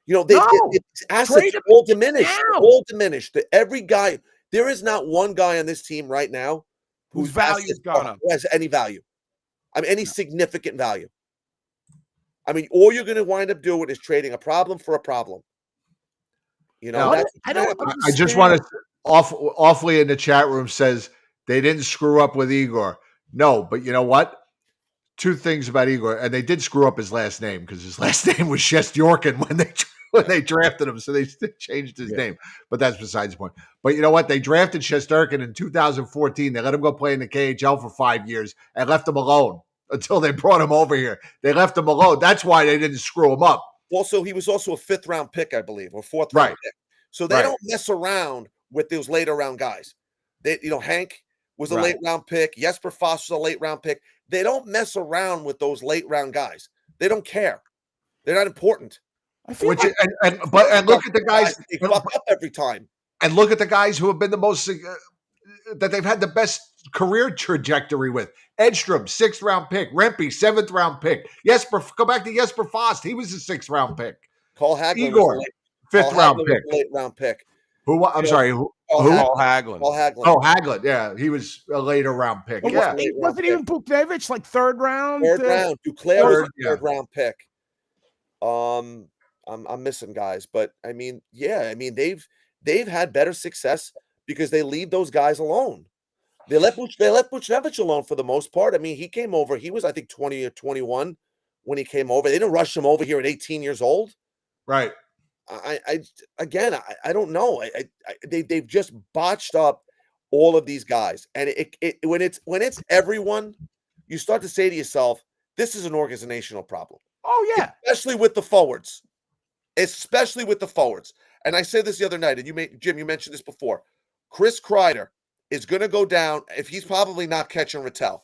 You know, No. his assets Trade him all diminished. now. All diminished. Every guy, there is not one guy on this team right now Whose value's assets gone up. who has any value. I mean, any significant value. I mean, all you're going to wind up doing is trading a problem for a problem. You know, Now, that's I don't I just want to awfully in the chat room says they didn't screw up with Igor. No, but you know what? Two things about Igor, and they did screw up his last name because his last name was Shestyorkin when they drafted him, so they changed his name. But that's besides the point. But you know what? They drafted Shestyorkin in 2014. They let him go play in the KHL for 5 years and left him alone until they brought him over here. They left him alone. That's why they didn't screw him up. Also, he was also a 5th round pick, I believe, or 4th round Right. pick. So they don't mess around with those later round guys. Hank was a late round pick. Jesper Foss was a late round pick. They don't mess around with those late round guys. They don't care. They're not important. And look at the guys. They fuck up every time. And look at the guys who have been the most that they've had the best career trajectory with. Edstrom, 6th round pick. Rempe, 7th round pick. Go back to Jesper Foss. He was a 6th round pick. Cole Hagelin Igor, 5th round pick. Late round pick. Who? I'm sorry. Who? Paul Hagelin. Oh, Hagelin. Yeah, he was a later round pick. Yeah, wasn't even Buchnevich like 3rd round? Third round. Duclair was a 3rd round pick. I'm missing guys, but I mean, they've had better success because they leave those guys alone. They let Buchnevich alone for the most part. I mean, he came over. He was, I think, 20 or 21 when he came over. They didn't rush him over here at 18 years old. Right. I don't know. They've just botched up all of these guys, and when it's everyone, you start to say to yourself, this is an organizational problem. Oh yeah, especially with the forwards. And I said this the other night, and Jim, you mentioned this before. Chris Kreider is going to go down, if he's probably not catching Rattel,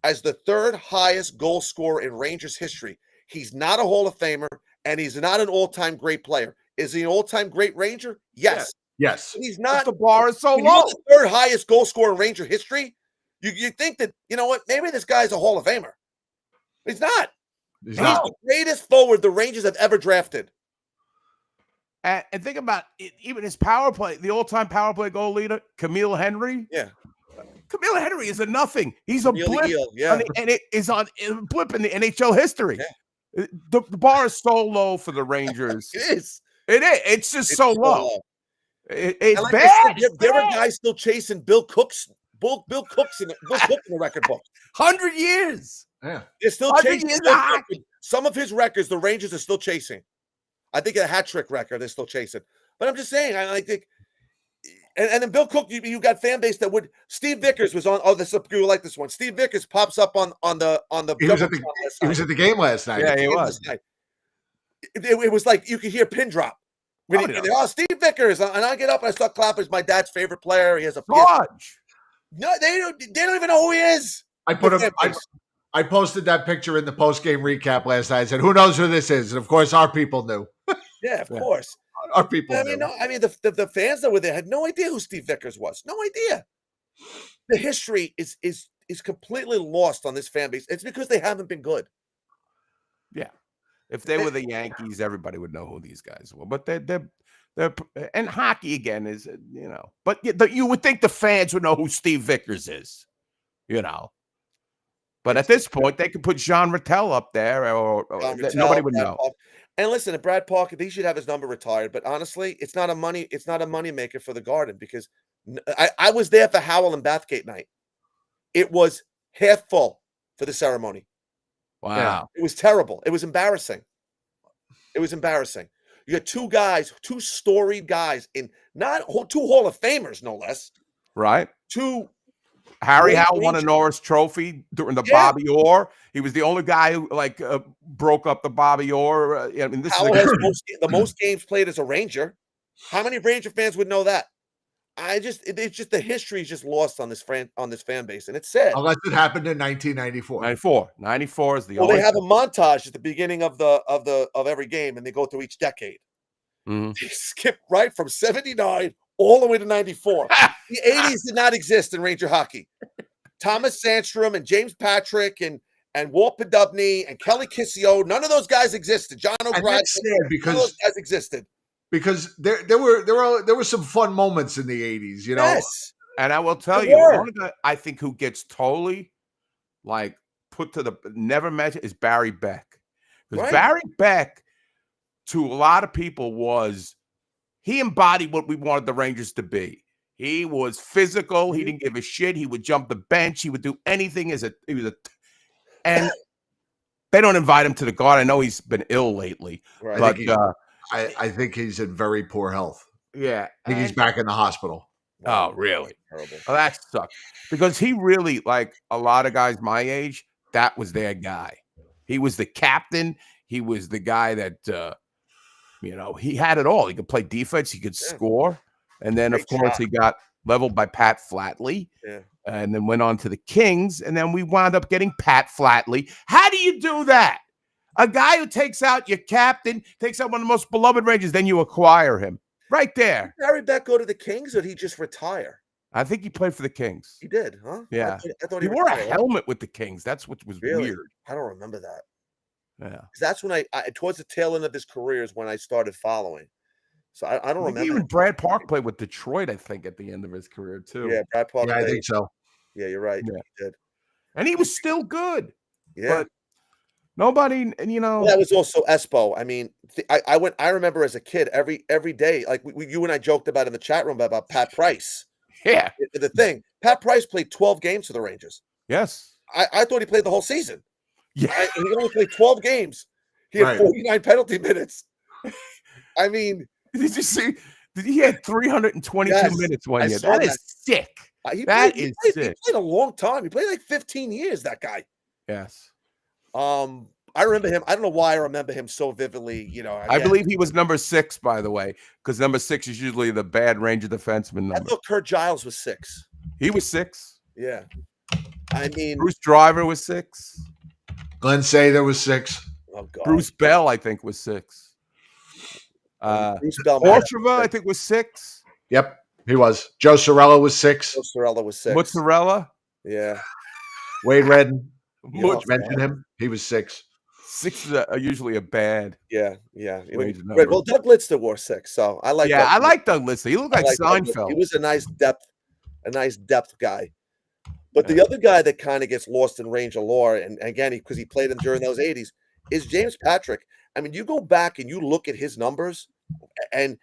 as the 3rd highest goal scorer in Rangers history. He's not a Hall of Famer, and he's not an all-time great player. Is he an all-time great Ranger? Yes. Yes. He's not. The bar is so You're low. the 3rd highest goal scorer in Ranger history. You think that, you know what, maybe this guy's a Hall of Famer. He's not. He's the greatest forward the Rangers have ever drafted. And think about it, even his power play, the all-time power play goal leader, Camille Henry. Yeah. Camille Henry is a nothing. He's a blip. And it is on a blip in the NHL history. Yeah. The bar is so low for the Rangers. It is. It's just so low. It's like bad. Said, there are guys still chasing Bill Cook's in the record book. 100 years. Yeah. They're still chasing. Some of his records, the Rangers are still chasing. I think a hat trick record they're still chasing. But I'm just saying, I think, and then Bill Cook, you got fan base that would. Steve Vickers was on. Oh, you like this one. Steve Vickers pops up on the. He was at the game last night. Yeah, he was. It was like you could hear pin drop. Steve Vickers, and I get up and I start clapping. He's my dad's favorite player. He has a Fudge. No, they don't even know who he is. I posted that picture in the post-game recap last night. I said, "Who knows who this is?" And of course, our people knew. Yeah, of course, our people knew. The fans that were there had no idea who Steve Vickers was. No idea. The history is completely lost on this fan base. It's because they haven't been good. Yeah, if they were the Yankees, everybody would know who these guys were. But they're and hockey again is But you would think the fans would know who Steve Vickers is, But at this point, they could put Jean Rattel up there, or nobody would know. And listen, at Brad Parker, he should have his number retired. But honestly, it's not a money maker for the Garden, because I was there for Howell and Bathgate night. It was half full for the ceremony. Wow, yeah. It was terrible. It was embarrassing. You got two storied guys not two Hall of Famers, no less. Right. Harry Howell won a Norris Trophy during the Bobby Orr. He was the only guy who broke up the Bobby Orr. Howell has the most games played as a Ranger. How many Ranger fans would know that? It's just the history is just lost on this fan base, and it's sad. Unless it happened in 1994. 94 is the. Well, they have a montage at the beginning of every game, and they go through each decade. Mhm. They skipped right from 79 all the way to 94. The 80s did not exist in Ranger hockey. Thomas Sandstrom and James Patrick and Walt Podubny and Kelly Kissio, none of those guys existed. John And O'Brien, that's sad none of those because guys existed. there were some fun moments in the 80s, you know. Yes. And I will tell There you, were. one of the I think who gets totally like put to the never mentioned is Barry Beck. Because Right. Barry Beck, to a lot of people, he embodied what we wanted the Rangers to be. He was physical. He didn't give a shit. He would jump the bench. He would do anything and they don't invite him to the guard. I know he's been ill lately, Right. but I think he's in very poor health. yeah. I think he's back in the hospital. Oh, really? Terrible. Oh, that sucks. Because he really, like a lot of guys my age, that was their guy. He was the captain. He was the guy that, he had it all. He could play defense. He could score. And then, of course, he got leveled by Pat Flatley. Yeah. And then went on to the Kings. And then we wound up getting Pat Flatley. How do you do that? A guy who takes out your captain, takes out one of the most beloved Rangers, then you acquire him. Right there. Did Barry Beck go to the Kings or did he just retire? I think he played for the Kings. He did, huh? Yeah. I thought He wore a retired. helmet with the Kings. That's what was Really? weird. I don't remember that. Yeah. 'Cause that's when I towards the tail end of his career is when I started following. So I don't I think remember. even Brad Park played with Detroit, I think, at the end of his career, too. Yeah, Brad Park. Yeah, I think so. Yeah, you're right. Yeah. He did. And he was still good. Yeah. But nobody, Well, that was also Espo. I mean, I remember as a kid every day, like you and I joked about in the chat room about Pat Price. yeah. The thing, Pat Price played 12 games for the Rangers. Yes. I thought he played the whole season. Yeah. And he only played 12 games. He had Right. 49 penalty minutes. I mean, Did you see? He had 322 Yes, minutes I one year. saw That is sick. he That played, is he sick. played a long time. He played like 15 years, that guy. Yes. I remember him. I don't know why I remember him so vividly. I believe he was number 6, by the way, because number 6 is usually the bad Ranger defenseman I number. thought Kurt Giles was 6. He was 6. Yeah. I mean, Bruce Driver was 6. Glenn Sather was 6. oh God. Bruce Bell, I think, was 6. Bruce Bell might have been Orchava, I six. think, was 6. Yep, he was. Joe Sorella was 6. Joe Sorella was 6. Mozzarella. Yeah. Wade Redden, Mutz- mentioned him. He was 6. 6 is usually a bad. Yeah. Range of Right, number. well, Doug Lister wore 6, so I like. Yeah, Doug I Lister. like Doug Lister. He looked I like like Doug Lister. Seinfeld. He was a nice depth guy. But the other guy that kind of gets lost in Ranger lore, and again, because he played him during those 80s, is James Patrick. I mean, you go back and you look at his numbers, and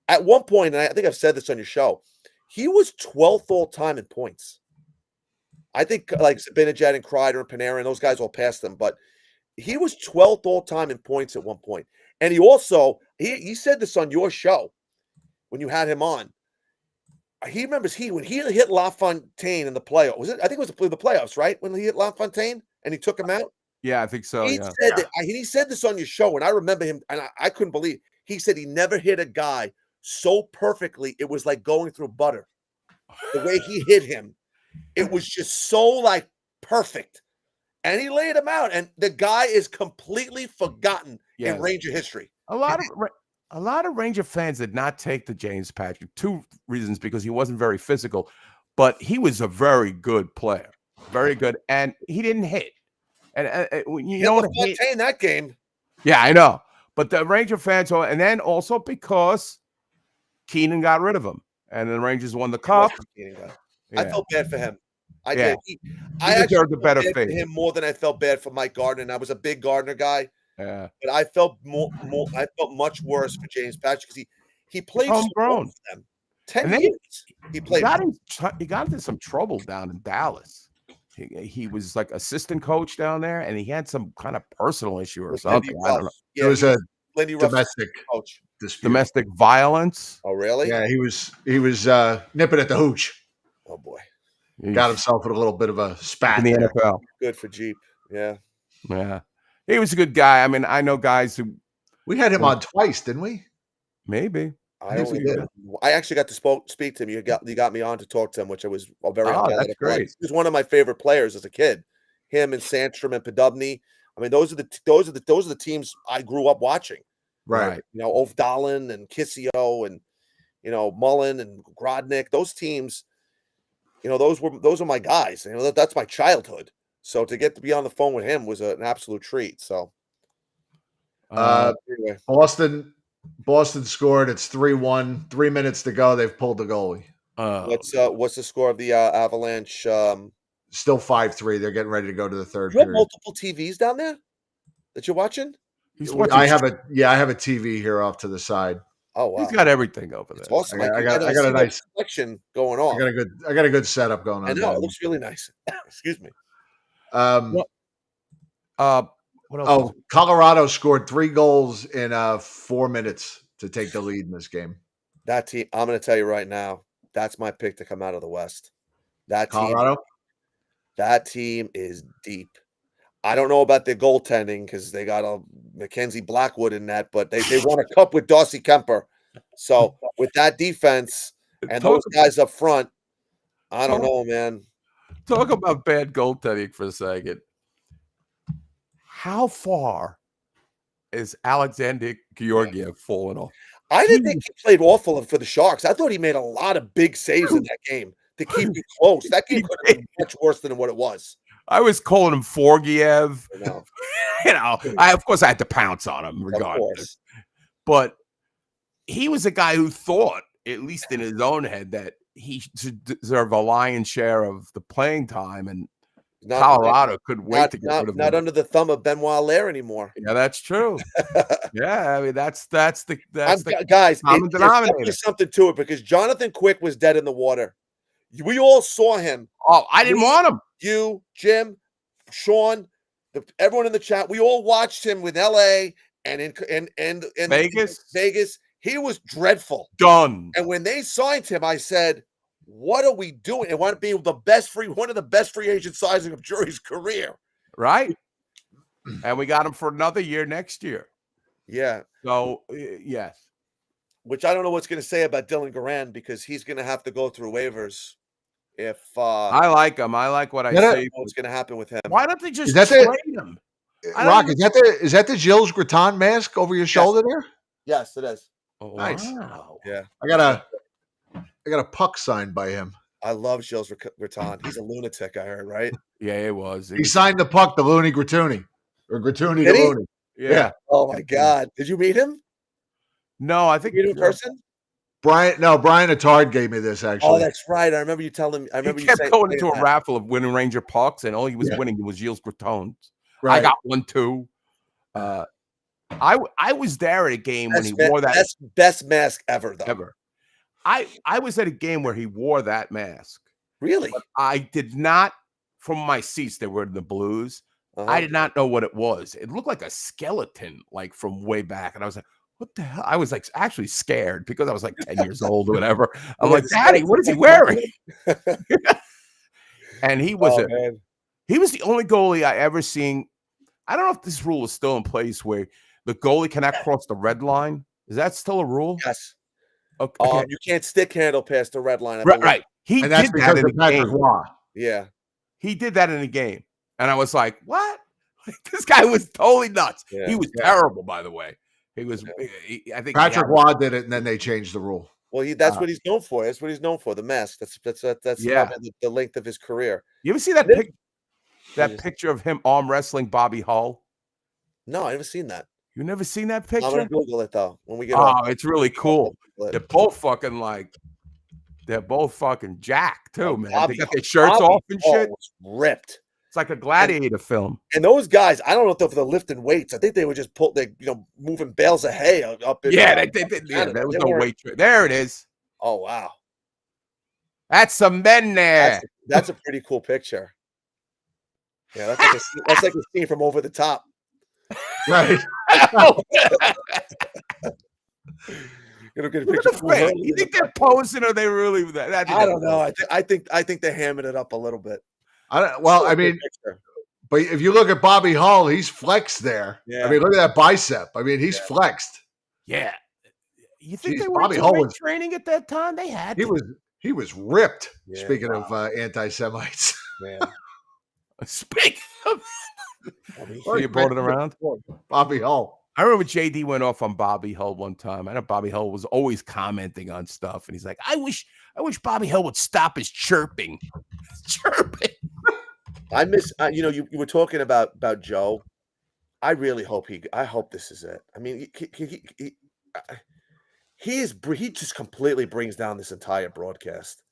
at one point, and I think I've said this on your show, he was 12th all time in points. I think like Zibanejad and Kreider and Panarin, those guys all passed him, but he was 12th all time in points at one point. And he also he said this on your show when you had him on. He remembers when he hit LaFontaine in the playoffs. I think it was the playoffs, right? When he hit LaFontaine and he took him out. Yeah, I think so. He Yeah. said that he said this on your show, and I remember him, and I couldn't believe. He said he never hit a guy so perfectly. It was like going through butter. The way he hit him, it was just so like perfect. And he laid him out, and the guy is completely forgotten Yes. in Ranger history. A lot of Ranger fans did not take the James Patrick. 2 reasons: because he wasn't very physical, but he was a very good player, very good, and he didn't hit. And you know what? LaFontaine that game. Yeah, I know. But the Ranger fans, and then also because Keenan got rid of him, and the Rangers won the cup. I felt bad for him. I Yeah. did. He deserved a felt better bad for fate. him more than I felt bad for Mike Gardner. And I was a big Gardner guy, Yeah, but I felt I felt much worse for James Patrick because he played so homegrown. well for them. 10 And then years he he played. he got into some trouble down in Dallas. He was like assistant coach down there, and he had some kind of personal issue or with something. Lindy I don't know. Ruff. It Yeah, was a Lindy Ruff's domestic coach. dispute. Domestic violence. Oh, really? Yeah, he was nipping at the hooch. Oh boy, Got himself in a little bit of a spat in the there. NFL. good for Jeep. Yeah. Yeah, he was a good guy. I mean, I know guys who We had him on twice, didn't we? maybe. I Yes, only we did. did. I actually got to speak to him. You got me on to talk to him, which I was very. Oh, glad that's that I great. liked. He was one of my favorite players as a kid. Him and Sandstrom and Podubny. I mean, those are the teams I grew up watching. Right. You know, Ovdalen and Kissio and, you know, Mullen and Grodnick, those teams, you know, those are my guys. You know, that's my childhood. So to get to be on the phone with him was an absolute treat. So anyway, Boston scored. It's 3-1. 3 minutes to go. They've pulled the goalie. what's the score of the Avalanche? Still 5-3. They're getting ready to go to the third You have period. multiple TVs down there that you're watching? I have a TV here off to the side. Oh wow, He's got everything over there. it's awesome. I got a nice selection going on. I got a good setup going on. I know it looks really nice. Excuse me. What else? Oh, Colorado scored 3 goals in 4 minutes to take the lead in this game. That team, I'm going to tell you right now, that's my pick to come out of the West. Colorado. That team is deep. I don't know about their goaltending because they got a Mackenzie Blackwood in that, but they won a cup with Darcy Kemper. So with that defense and those guys up front, I don't know, man. Talk about bad goaltending for a second. How far is Alexander Georgiev falling off? I didn't think he played awful for the Sharks. I thought he made a lot of big saves in that game to keep it close. That game could have been much worse than what it was. I was calling him Forgiev. No. You know, of course I had to pounce on him regardless. But he was a guy who thought, at least in his own head, that he should deserve a lion's share of the playing time, and Colorado couldn't wait to get rid of him. Not under the thumb of Benoit Allaire anymore. Yeah, that's true. Yeah, I mean that's the guys. common denominator. There's something to it because Jonathan Quick was dead in the water. We all saw him. Oh, I didn't want him. You, Jim, Sean, everyone in the chat. We all watched him with LA and in Vegas. Vegas. He was dreadful. Done. And when they signed him, I said, what are we doing? It wound up being one of the best free agent signings of Drury's career. Right. And we got him for another year next year. Yeah. So, yes. Which I don't know what's going to say about Dylan Garand because he's going to have to go through waivers. If I like him. I like what I see. What's going to happen with him? Why don't they just trade him? Rock, is that the Gilles Gratton mask over your shoulder there? Yes, it is. Oh, nice. Wow. Yeah. I got a puck signed by him. I love Gilles Gratton. He's a lunatic, I heard, right? Yeah, it was. He signed the puck to Looney Gratuni. Or Gratuni to Looney. Yeah. Oh my God. Did you meet him? No, I think you meet him in person? Brian Attard gave me this actually. Oh, that's right. I remember you telling me. I remember he kept you going into a raffle of winning Ranger pucks, and all he was winning was Gilles Gratton. Right. I got one too. I was there at a game when he wore that best mask ever, though. Ever. I was at a game where he wore that mask. Really? But I did not, from my seats, they were in the blues. I did not know what it was. It looked like a skeleton, like from way back. And I was like, what the hell? I was like actually scared because I was like 10 years old or whatever. I'm like, Daddy, what is he wearing? And he was he was the only goalie I ever seen. I don't know if this rule is still in place where the goalie cannot cross the red line. Is that still a rule? Yes. Okay. You can't stick handle past the red line. Right. He did that in the game. Yeah. He did that in the game. And I was like, what? This guy was totally nuts. Yeah. He was terrible, by the way. He was, I think Patrick Waugh did it, and then they changed the rule. Well, that's what he's known for. That's what he's known for. The mask. That's the length of his career. You ever see that picture of him arm wrestling Bobby Hull? No, I never seen that. You never seen that picture? I'm gonna Google it though. When we get it's really cool. They're both fucking jacked too, man. They got their shirts off and shit. Ripped. It's like a gladiator film. And those guys, I don't know if they're lifting weights. I think they were just moving bales of hay up. There was no weight. There it is. Oh wow, that's some men there. That's a pretty cool picture. Yeah, that's like a scene from Over the Top. Right. Get a picture. You think they're posing, or they really? I don't know. I think they're hamming it up a little bit. I mean, but if you look at Bobby Hull, he's flexed there. Yeah. I mean, look at that bicep. I mean, he's flexed. Yeah. You think they were training at that time? They had. He was ripped. Yeah, speaking of anti-Semites. Yeah. Speaking of, you brought it around, Bobby Hull. I remember JD went off on Bobby Hull one time. I know Bobby Hull was always commenting on stuff, and he's like, "I wish Bobby Hull would stop his chirping." Chirping. I miss. You were talking about Joe. I really hope I hope this is it. I mean, he just completely brings down this entire broadcast.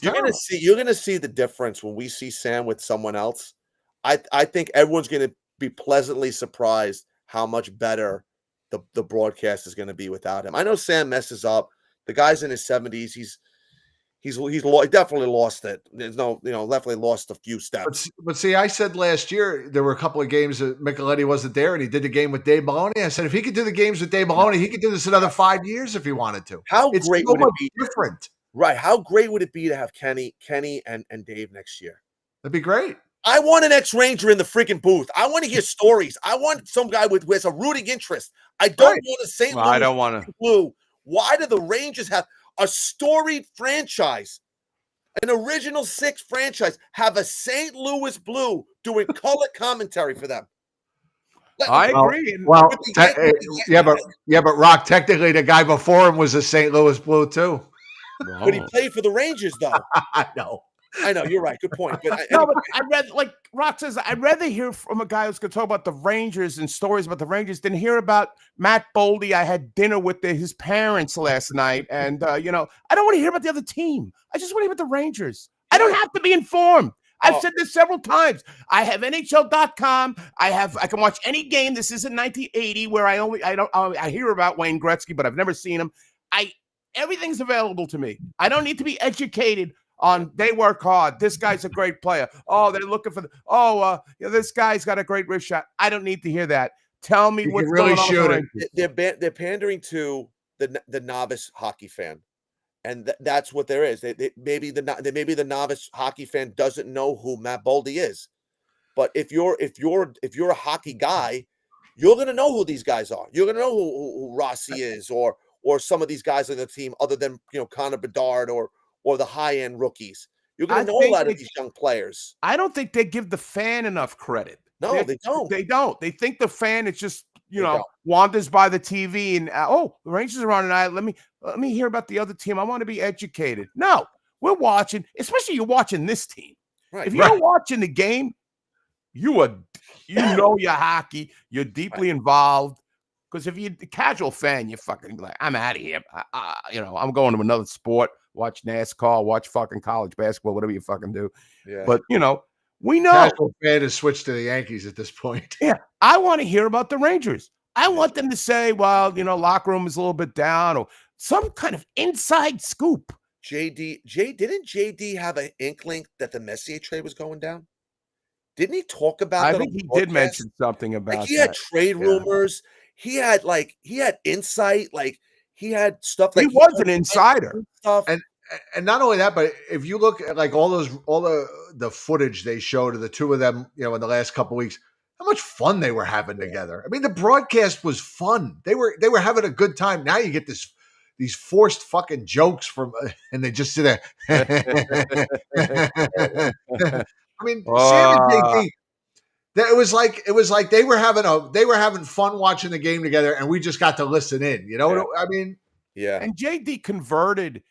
You're gonna see the difference when we see Sam with someone else. I think everyone's gonna be pleasantly surprised how much better the broadcast is gonna be without him. I know Sam messes up. The guy's in his 70s. He's definitely lost it. There's no, definitely lost a few steps. But see, I said last year there were a couple of games that Micheletti wasn't there, and he did the game with Dave Maloney. I said if he could do the games with Dave Maloney, he could do this another 5 years if he wanted to. How It's great so would it much be? different. Right. How great would it be to have Kenny and Dave next year? That'd be great. I want an ex-Ranger in the freaking booth. I want to hear stories. I want some guy who has a rooting interest. I don't want a St. Louis I don't want to. Blue. Why do the Rangers have a storied franchise, an original 6 franchise, have a St. Louis Blue doing color commentary for them? I agree. Well, but Rock, technically the guy before him was a St. Louis Blue too. But he played for the Rangers, though. I know, you're right. Good point. But I'd rather, like Rock says, I'd rather hear from a guy who's going to talk about the Rangers and stories about the Rangers than hear about Matt Boldy. I had dinner with his parents last night, and I don't want to hear about the other team. I just want to hear about the Rangers. I don't have to be informed. I've said this several times. I have NHL.com. I can watch any game. This isn't 1980 where I hear about Wayne Gretzky, but I've never seen him. Everything's available to me. I don't need to be educated on they work hard. This guy's a great player. Oh, they're looking for this guy's got a great wrist shot. I don't need to hear that. Tell me what's really going on. They're pandering to the novice hockey fan, and that's what there is. Maybe the novice hockey fan doesn't know who Matt Boldy is, but if you're a hockey guy, you're gonna know who these guys are. You're gonna know who Rossi is, or some of these guys on the team, other than Connor Bedard or the high-end rookies. You're going to know a lot of these young players. I don't think they give the fan enough credit. No, they don't. They don't. They think the fan is just, wanders by the TV and, the Rangers are on tonight. Let me hear about the other team. I want to be educated. No, we're watching, especially you're watching this team. Right. If you're watching the game, you know your hockey. You're deeply involved. Because if you're a casual fan, you're fucking like, I'm out of here. I'm going to another sport. Watch NASCAR, watch fucking college basketball, whatever you fucking do. Yeah. But, we know. Casual fan has switched to the Yankees at this point. Yeah. I want to hear about the Rangers. I want them to say, well, locker room is a little bit down or some kind of inside scoop. Didn't JD have an inkling that the Messier trade was going down? Didn't he talk about that? I think he did mention something about that. He had trade rumors. He had insight. He had stuff like he was an insider. Stuff. And not only that, but if you look at all the footage they showed of the two of them, in the last couple of weeks, how much fun they were having together. I mean, the broadcast was fun. They were having a good time. Now you get these forced fucking jokes from, and they just sit there. I mean, Sam and JT. It was like they were having fun watching the game together, and we just got to listen in. You know what I mean? Yeah. And JD converted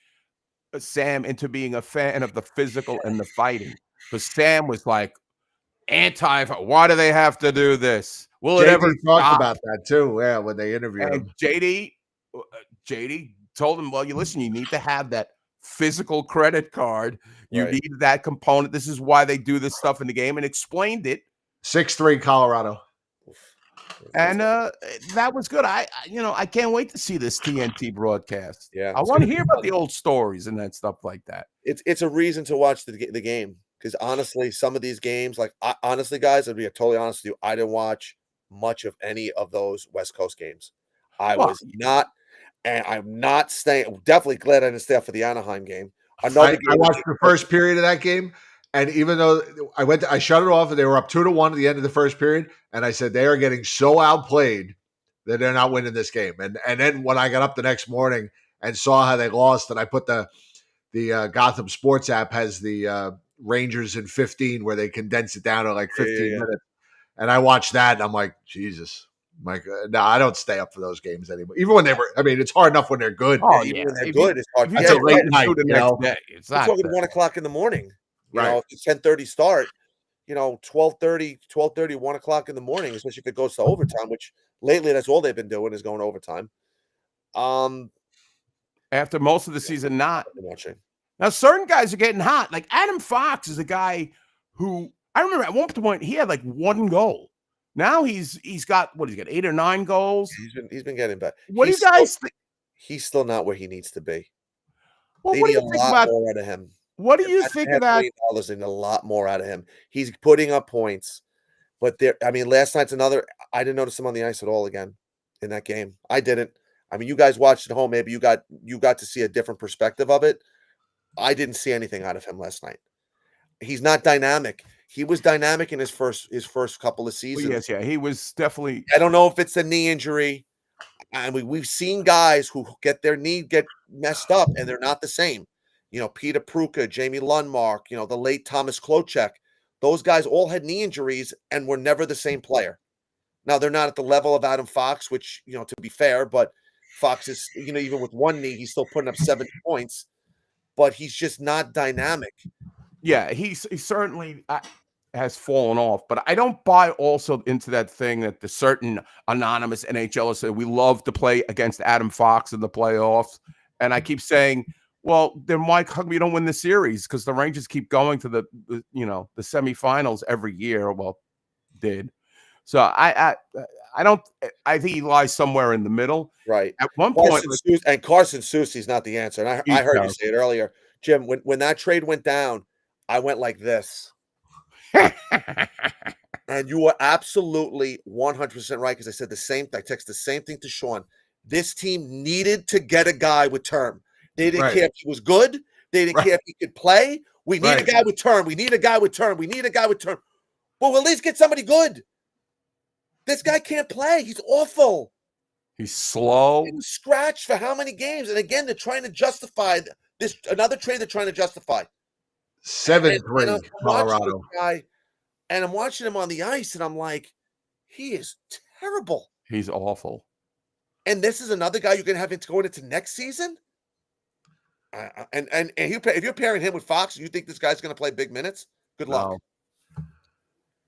Sam into being a fan of the physical and the fighting, because Sam was like anti. Why do they have to do this? Will JD it ever talked stop? about that too? Yeah, when they interviewed him. JD told him, well, you need to have that physical credit card. You need that component. This is why they do this stuff in the game, and explained it. 6'3" Colorado. And that was good. I can't wait to see this TNT broadcast. Yeah, I want to hear about the old stories and that stuff like that. It's a reason to watch the game, because honestly, some of these games, honestly, guys, I'll be totally honest with you, I didn't watch much of any of those West Coast games. I was not, and I'm not staying. Definitely glad I didn't stay up for the Anaheim game. I watched the first period of that game. And even though I shut it off and they were up 2-1 at the end of the first period, and I said they are getting so outplayed that they're not winning this game. And then when I got up the next morning and saw how they lost, and I put the Gotham Sports app has the Rangers in 15 where they condense it down to like 15 minutes, and I watched that and I'm like, Jesus, Like, no, I don't stay up for those games anymore. Even when they were, I mean, it's hard enough when they're good. Oh, Even yeah. when they're If good, it's hard. If you That's a get late right night, into the you next know? day, it's We're not talking the- 1:00 in the morning. You Right. know, if it's 10:30 start, 12:30, 1:00 in the morning, especially if it goes to overtime, which lately that's all they've been doing is going to overtime. after most of the season not. I've been watching. Now, certain guys are getting hot. Like Adam Fox is a guy who I remember at one point he had like 1 goal. Now he's got 8 or 9 goals. He's been getting better. What do you guys think? He's still not where he needs to be. Well, They what do need you a think lot about more out of him. what do you think of that? $500 million, they need a lot more out of him. He's putting up points, but last night's another. I didn't notice him on the ice at all again in that game. I didn't. I mean, you guys watched at home. Maybe you got to see a different perspective of it. I didn't see anything out of him last night. He's not dynamic. He was dynamic in his first couple of Well, seasons. yes, he was definitely. I don't know if it's a knee injury. And we've seen guys who get their knee get messed up and they're not the same. Peter Pruka, Jamie Lundmark, the late Thomas Klocek. Those guys all had knee injuries and were never the same player. Now, they're not at the level of Adam Fox, which, to be fair, but Fox is, even with one knee, he's still putting up 70 points. But he's just not dynamic. Yeah, he certainly has fallen off, but I don't buy also into that thing that the certain anonymous NHLers say we love to play against Adam Fox in the playoffs, and I keep saying, well, then why come you don't win the series? Because the Rangers keep going to the semifinals every year. Well, did so I don't. I think he lies somewhere in the middle. Right. At one point, Carson Soucy's not the answer. And I heard you say it earlier, Jim. When that trade went down, I went like this. And you were absolutely 100% right because I said the same thing. I texted the same thing to Sean. This team needed to get a guy with term. They didn't care if he was good. They didn't care if he could play. We need a guy with term. We need a guy with term. We need a guy with term. Well, we'll at least get somebody good. This guy can't play. He's awful. He's slow. He was scratched for how many games? And again, they're trying to justify this. Another trade they're trying to justify. 7-3 Colorado. And I'm watching him on the ice, and I'm like, he is terrible. He's awful. And this is another guy you're going to have going into next season? And if you're pairing him with Fox, you think this guy's going to play big minutes? Good luck. No.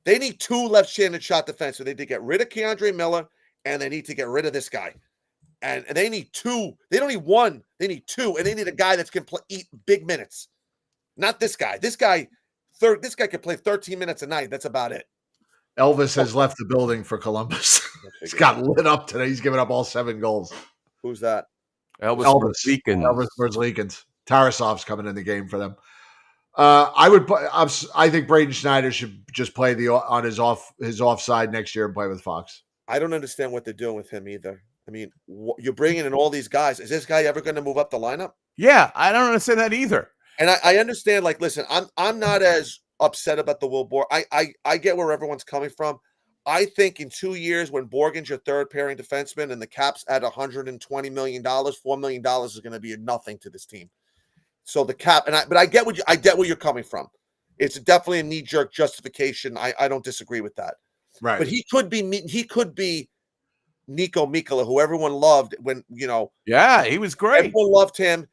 They need 2 left-handed shot defense. So they need to get rid of Keandre Miller, and they need to get rid of this guy. And they need 2. They don't need 1. They need 2. And they need a guy that's going to eat big minutes. Not this guy. This guy could play 13 minutes a night. That's about it. Elvis has left the building for Columbus. He's got lit up today. He's given up all 7 goals. Who's that? Elvis Merzlikins. Tarasov's coming in the game for them. I think Braden Schneider should just play on his offside next year and play with Fox. I don't understand what they're doing with him either. I mean, you're bringing in all these guys. Is this guy ever going to move up the lineup? Yeah, I don't understand that either. And I understand, like, listen, I'm not as upset about the Will Borg. I get where everyone's coming from. I think in 2 years, when Borgen's your third pairing defenseman and the cap's at $120 million, $4 million is going to be nothing to this team. So the cap, but I get where you're coming from. It's definitely a knee-jerk justification. I don't disagree with that. Right. But he could be Nico Mikkola, who everyone loved when, Yeah, he was great. Everyone loved him.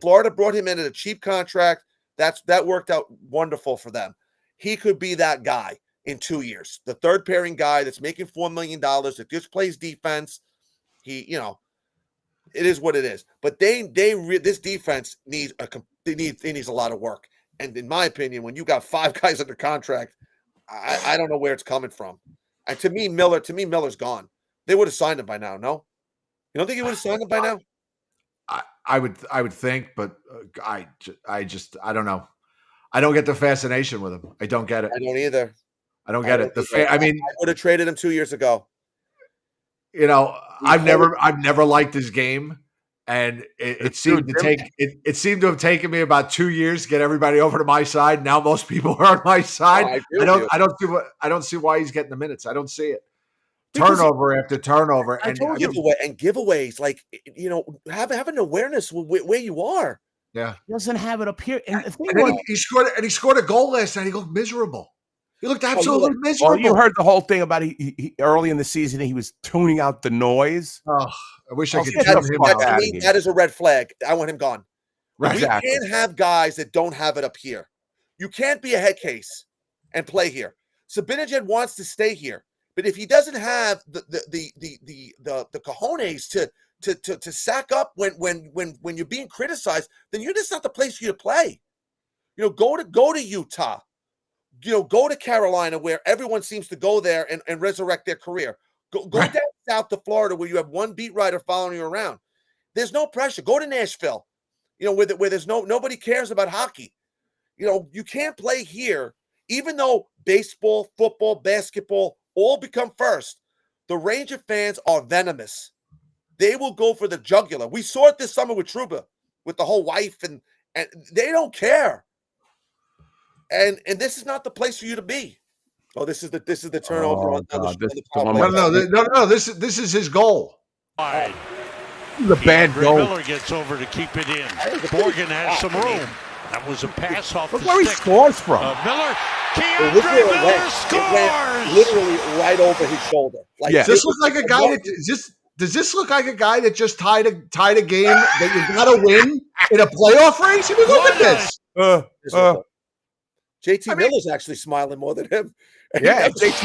Florida brought him in at a cheap contract. That worked out wonderful for them. He could be that guy in 2 years. The third pairing guy that's making $4 million that just plays defense. It is what it is. But this defense needs a lot of work. And in my opinion, when you got 5 guys under contract, I don't know where it's coming from. And to me, Miller's gone. They would have signed him by now. No, you don't think he would have signed him by now? I would think, but I don't know. I don't get the fascination with him. I don't get it. I don't either. I don't get it. I would have traded him 2 years ago. I've never liked his game, and it seemed to have taken me about 2 years to get everybody over to my side. Now most people are on my side. I don't see why he's getting the minutes. I don't see it. Turnover after turnover, and giveaways. Like, have an awareness where you are. Yeah, he doesn't have it up here. And he scored a goal last night. He looked miserable. He looked absolutely Well, miserable. you heard the whole thing about he early in the season he was tuning out the noise. Oh, I wish I could get tune the him fuck out. out. To me, that is a red flag. I want him gone. Right. Exactly. We can't have guys that don't have it up here. You can't be a head case and play here. Sabinajad wants to stay here, but if he doesn't have the cojones to sack up when you're being criticized, then you're just not the place for you to play. You know, go to Utah. You know, go to Carolina where everyone seems to go there and resurrect their career. Go Right. down south to Florida where you have one beat writer following you around. There's no pressure. Go to Nashville, you know, where there's nobody cares about hockey. You know, you can't play here, even though baseball, football, basketball all become first. The Ranger fans are venomous. They will go for the jugular. We saw it this summer with Trouba, with the whole wife, and they don't care. And this is not the place for you to be. Oh, this is the turnover Oh, on the God, this is the power one play. No. This is his goal. Wide. The bad Andre goal. Miller gets over to keep it in. Morgan has some room. That was a pass off Look the where he stick. scores from. Miller. Well, look Keandre where it Miller went. scores. It went literally right over his shoulder. Like, Yeah. Does this look like a guy does this look like a guy that just tied a game that you gotta win in a playoff race? I mean, look at this. JT Miller's actually smiling more than him. Yeah, JT's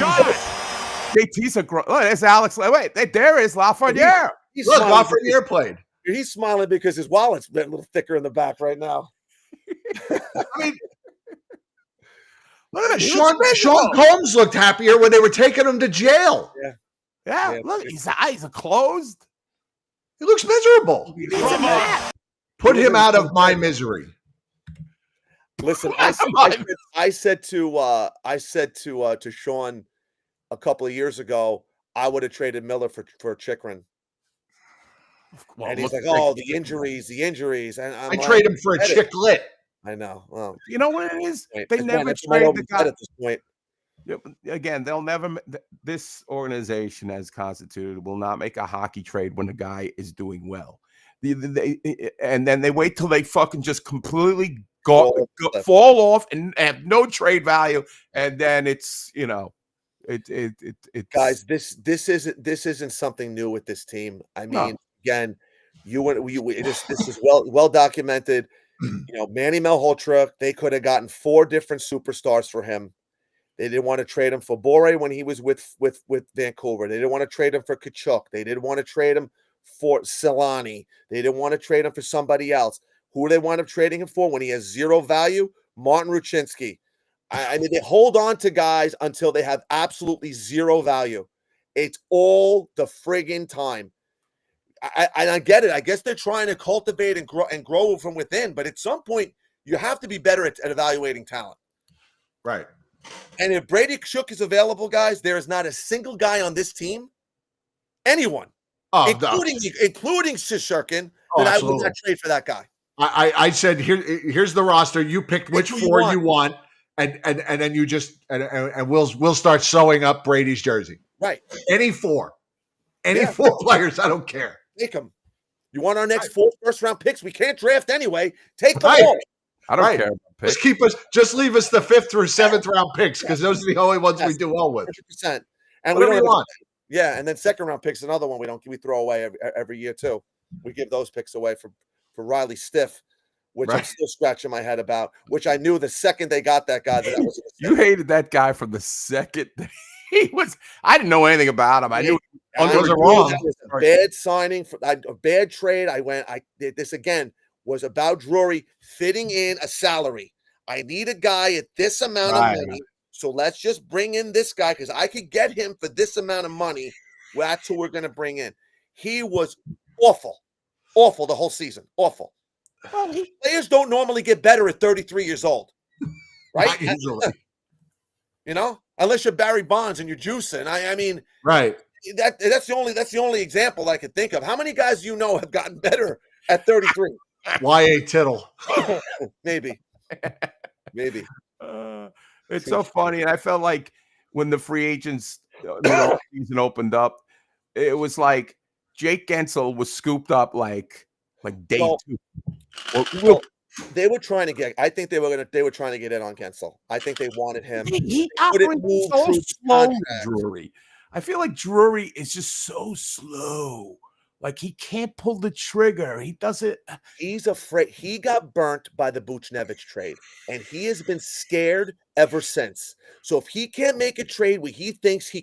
a look. There's Alex. Wait, there is Lafreniere. He's Look, smiling Lafreniere played. He's smiling because his wallet's been a little thicker in the back right now. I mean, Look at him. He Sean looks miserable. Combs looked happier when they were taking him to jail. Yeah, look, his eyes are closed. He looks miserable. Put him out of my misery. Listen, I said to Sean a couple of years ago, I would have traded Miller for Chikrin. Well, And he's like, "Oh, the injuries." And I'm I like, trade him for a Chicklet. I know. Well, you know what it is? They again, never that's my trade own the bet guy. at this point. Again, they'll never. This organization, as constituted, will not make a hockey trade when a guy is doing well. And then they wait till they fucking just completely fall off and have no trade value, and then it's it's Guys, this isn't something new with this team. I mean, again, this is well documented. You know, Manny Malhotra, they could have gotten 4 different superstars for him. They didn't want to trade him for Bore when he was with Vancouver. They didn't want to trade him for Kachuk. They didn't want to trade him for Solani. They didn't want to trade him for somebody else. Who do they wind up trading him for when he has zero value? Martin Ruchinski. I mean, they hold on to guys until they have absolutely zero value. It's all the friggin' time. I get it. I guess they're trying to cultivate and grow from within. But at some point, you have to be better at evaluating talent. Right. And if Brady Shook is available, guys, there is not a single guy on this team, anyone, including Shishkin, that I would not trade for that guy. I said, here's the roster. You picked which 4 you want, and then you just and we'll start sewing up Brady's jersey. Right. Any 4 players. I don't care. Take them. You want our next 4 first-round picks? We can't draft anyway. Take them all. I don't care about picks. Just leave us the 5th through 7th round picks because those are the only ones we do well with. 100%. And whatever we want. Yeah, and then second-round picks, another one we throw away every year too. We give those picks away for Riley Stiff, which I'm still scratching my head about. Which I knew the second they got that guy that was. You hated that guy from the second he was. I didn't know anything about him. I knew. That was a bad signing, a bad trade. This again was about Drury fitting in a salary. I need a guy at this amount of money, so let's just bring in this guy because I could get him for this amount of money. That's who we're going to bring in. He was awful the whole season. Awful. Well, players don't normally get better at 33 years old, right? Not usually. You know, unless you're Barry Bonds and you're juicing. I mean, right. That's the only example I could think of. How many guys you know have gotten better at 33? Y.A. Tittle. Maybe. It's so funny, and I felt like when the free agents season opened up, it was like Jake Gensel was scooped up like day 2. They were trying to get. I think they were trying to get in on Gensel. I think they wanted him. He Couldn't operates move so through the slow, contract. Drury. I feel like Drury is just so slow. Like he can't pull the trigger. He doesn't. He's afraid. He got burnt by the Buchnevich trade, and he has been scared ever since. So if he can't make a trade where he thinks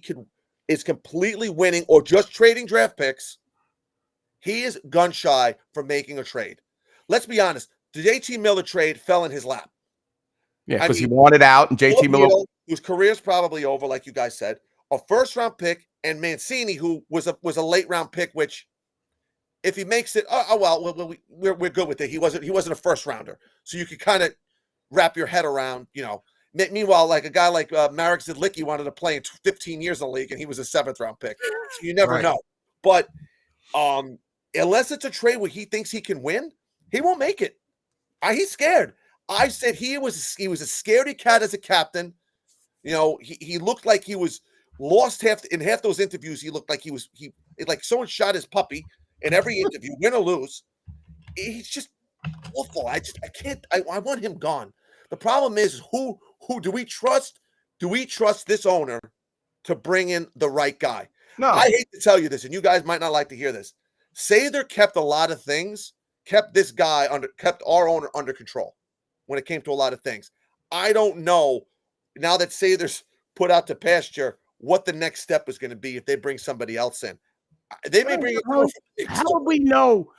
is completely winning or just trading draft picks, he is gun shy from making a trade. Let's be honest. The JT Miller trade fell in his lap. Yeah, because he wanted out, and JT Miller, whose career's probably over, like you guys said, a first-round pick, and Mancini, who was a late-round pick, which if he makes it, we're good with it. He wasn't a first-rounder, so you could kind of wrap your head around, Meanwhile, like a guy like Marek Zidlicki wanted to play in 15 years in the league, and he was a 7th-round pick. So you never know. But unless it's a trade where he thinks he can win, he won't make it. He's scared. I said he was a scaredy cat as a captain. He looked like he was lost in half those interviews. He looked like he like someone shot his puppy in every interview, win or lose. He's just awful. I can't. I want him gone. The problem is who do we trust? Do we trust this owner to bring in the right guy? No. I hate to tell you this, and you guys might not like to hear this. Sather kept a lot of things, kept our owner under control when it came to a lot of things. I don't know now that Sather's put out to pasture what the next step is going to be if they bring somebody else in. They may bring. How would we know?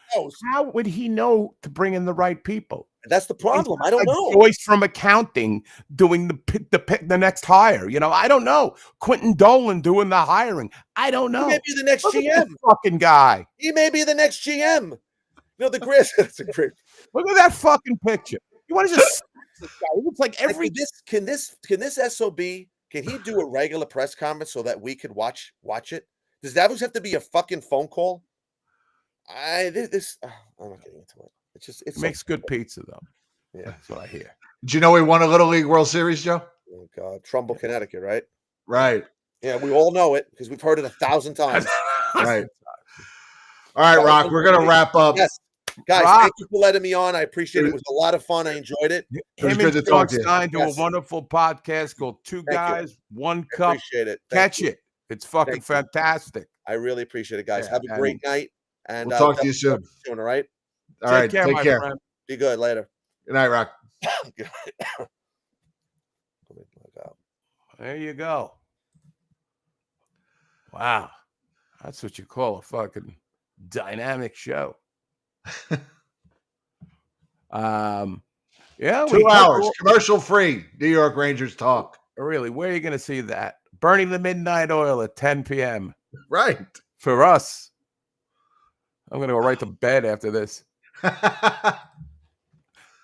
How would he know to bring in the right people? That's the problem. I don't know. Voice from accounting doing the next hire. I don't know. Quentin Dolan doing the hiring. I don't know. He may be the next GM. Fucking guy. He may be the next GM. The Grizz. That's a great. Look at that fucking picture. You want to just this guy? It looks like every. Can this SOB? Can he do a regular press conference so that we could watch it? Does that always have to be a fucking phone call? I'm not getting into it. It makes good pizza though. Yeah, that's what I hear. Did you know he won a Little League World Series, Joe? Oh God, Trumbull, Connecticut, right? Right. Yeah, we all know it because we've heard it 1,000 times. Right. All right, Rock. We're gonna wrap up. Yes. Guys, thank you for letting me on. I appreciate it. It was a lot of fun. I enjoyed it. It was good to talk to you. Signed to a wonderful podcast called Two Guys, One Cup. Appreciate it. Catch it. It's fucking fantastic. I really appreciate it, guys. Have a great night. And we'll talk to you soon. All right. All right. Take care. Friend. Be good. Later. Good night, Rock. Good night. There you go. Wow. That's what you call a fucking dynamic show. Yeah, 2 hours, commercial free. New York Rangers talk. Really, where are you going to see that? Burning the Midnight Oil at 10 p.m. Right. For us. I'm going to go right to bed after this.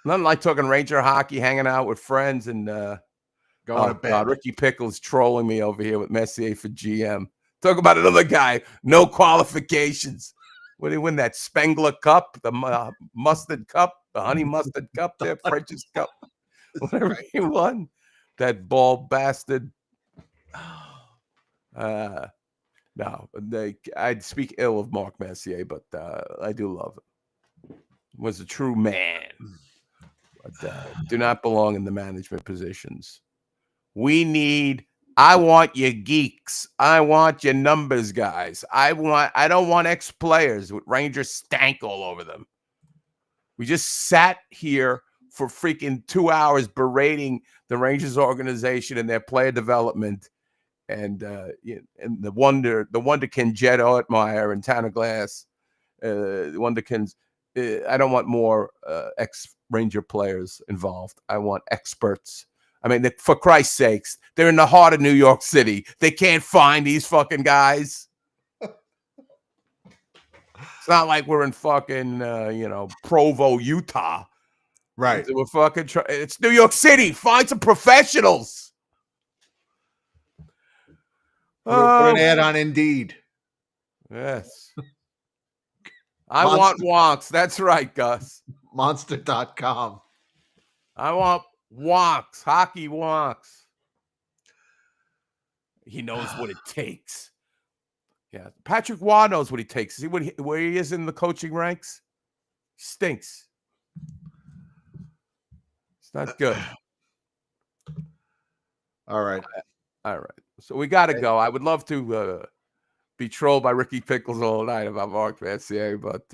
Nothing like talking Ranger hockey, hanging out with friends, and going to bed. Ricky Pickles trolling me over here with Messier for GM. Talk about another guy, no qualifications. What did he win that Spengler Cup, the mustard cup, the honey mustard cup, there, French's Cup, whatever he won. That bald bastard. No, I'd speak ill of Mark Messier, but I do love him. Was a true man, but do not belong in the management positions. I want your geeks. I want your numbers guys. I don't want ex-players with Ranger stank all over them. We just sat here for freaking 2 hours berating the Rangers organization and their player development, and the wonderkin Jed Oetmeyer and Tanner Glass, the wonderkins. I don't want more ex-Ranger players involved. I want experts. I mean, for Christ's sakes, they're in the heart of New York City. They can't find these fucking guys. It's not like we're in fucking, Provo, Utah. Right. We're fucking. It's New York City. Find some professionals. Put an ad on Indeed. Yes. I want wonks. That's right, Gus. Monster.com. I want wonks. Hockey wonks. He knows what it takes. Yeah. Patrick Waugh knows what he takes. See where he is in the coaching ranks? Stinks. It's not good. All right. All right. So we got to go. I would love to be trolled by Ricky Pickles all night about Mark Vancier, but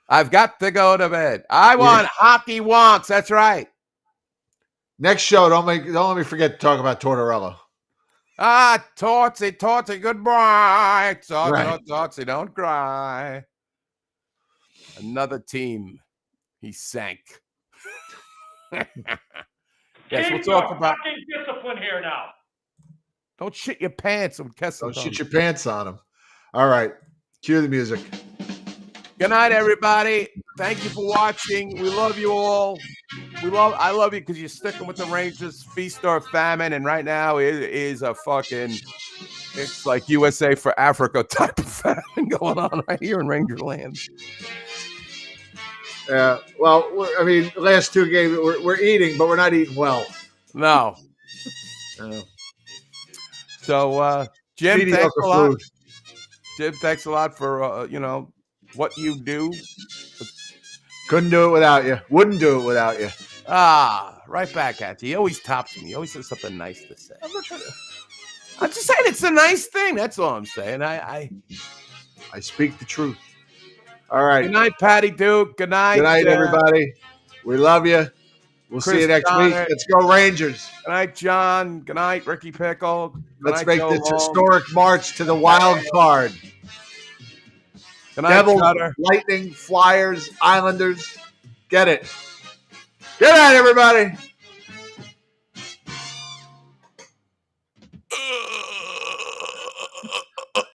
I've got to go to bed. I want hockey wonks. That's right. Next show, don't let me forget to talk about Tortorella. Tortsy, goodbye. Right. Tortsy, don't cry. Another team he sank. Yes, we'll talk about discipline here now. Don't shit your pants on Kessler. Don't shit your pants on him. All right. Cue the music. Good night, everybody. Thank you for watching. We love you all. I love you because you're sticking with the Rangers, feast or famine, and right now it is it's like USA for Africa type of famine going on right here in Ranger land. Well, last two games we're eating, but we're not eating well. No. So, Jim, Mediocre thanks a lot. food. Jim, thanks a lot for what you do. Couldn't do it without you. Wouldn't do it without you. Right back at you. He always tops me. He always has something nice to say. I'm just saying it's a nice thing. That's all I'm saying. I speak the truth. All right. Good night, Patty Duke. Good night. Good night, everybody. We love you. We'll see you next week. Let's go Rangers. Good night, John. Good night, Ricky Pickle. Good Let's night, make Joe this Holmes. historic march to the wild card. Good night, Devils, Cutter. Lightning, Flyers, Islanders. Get it. Good night, everybody.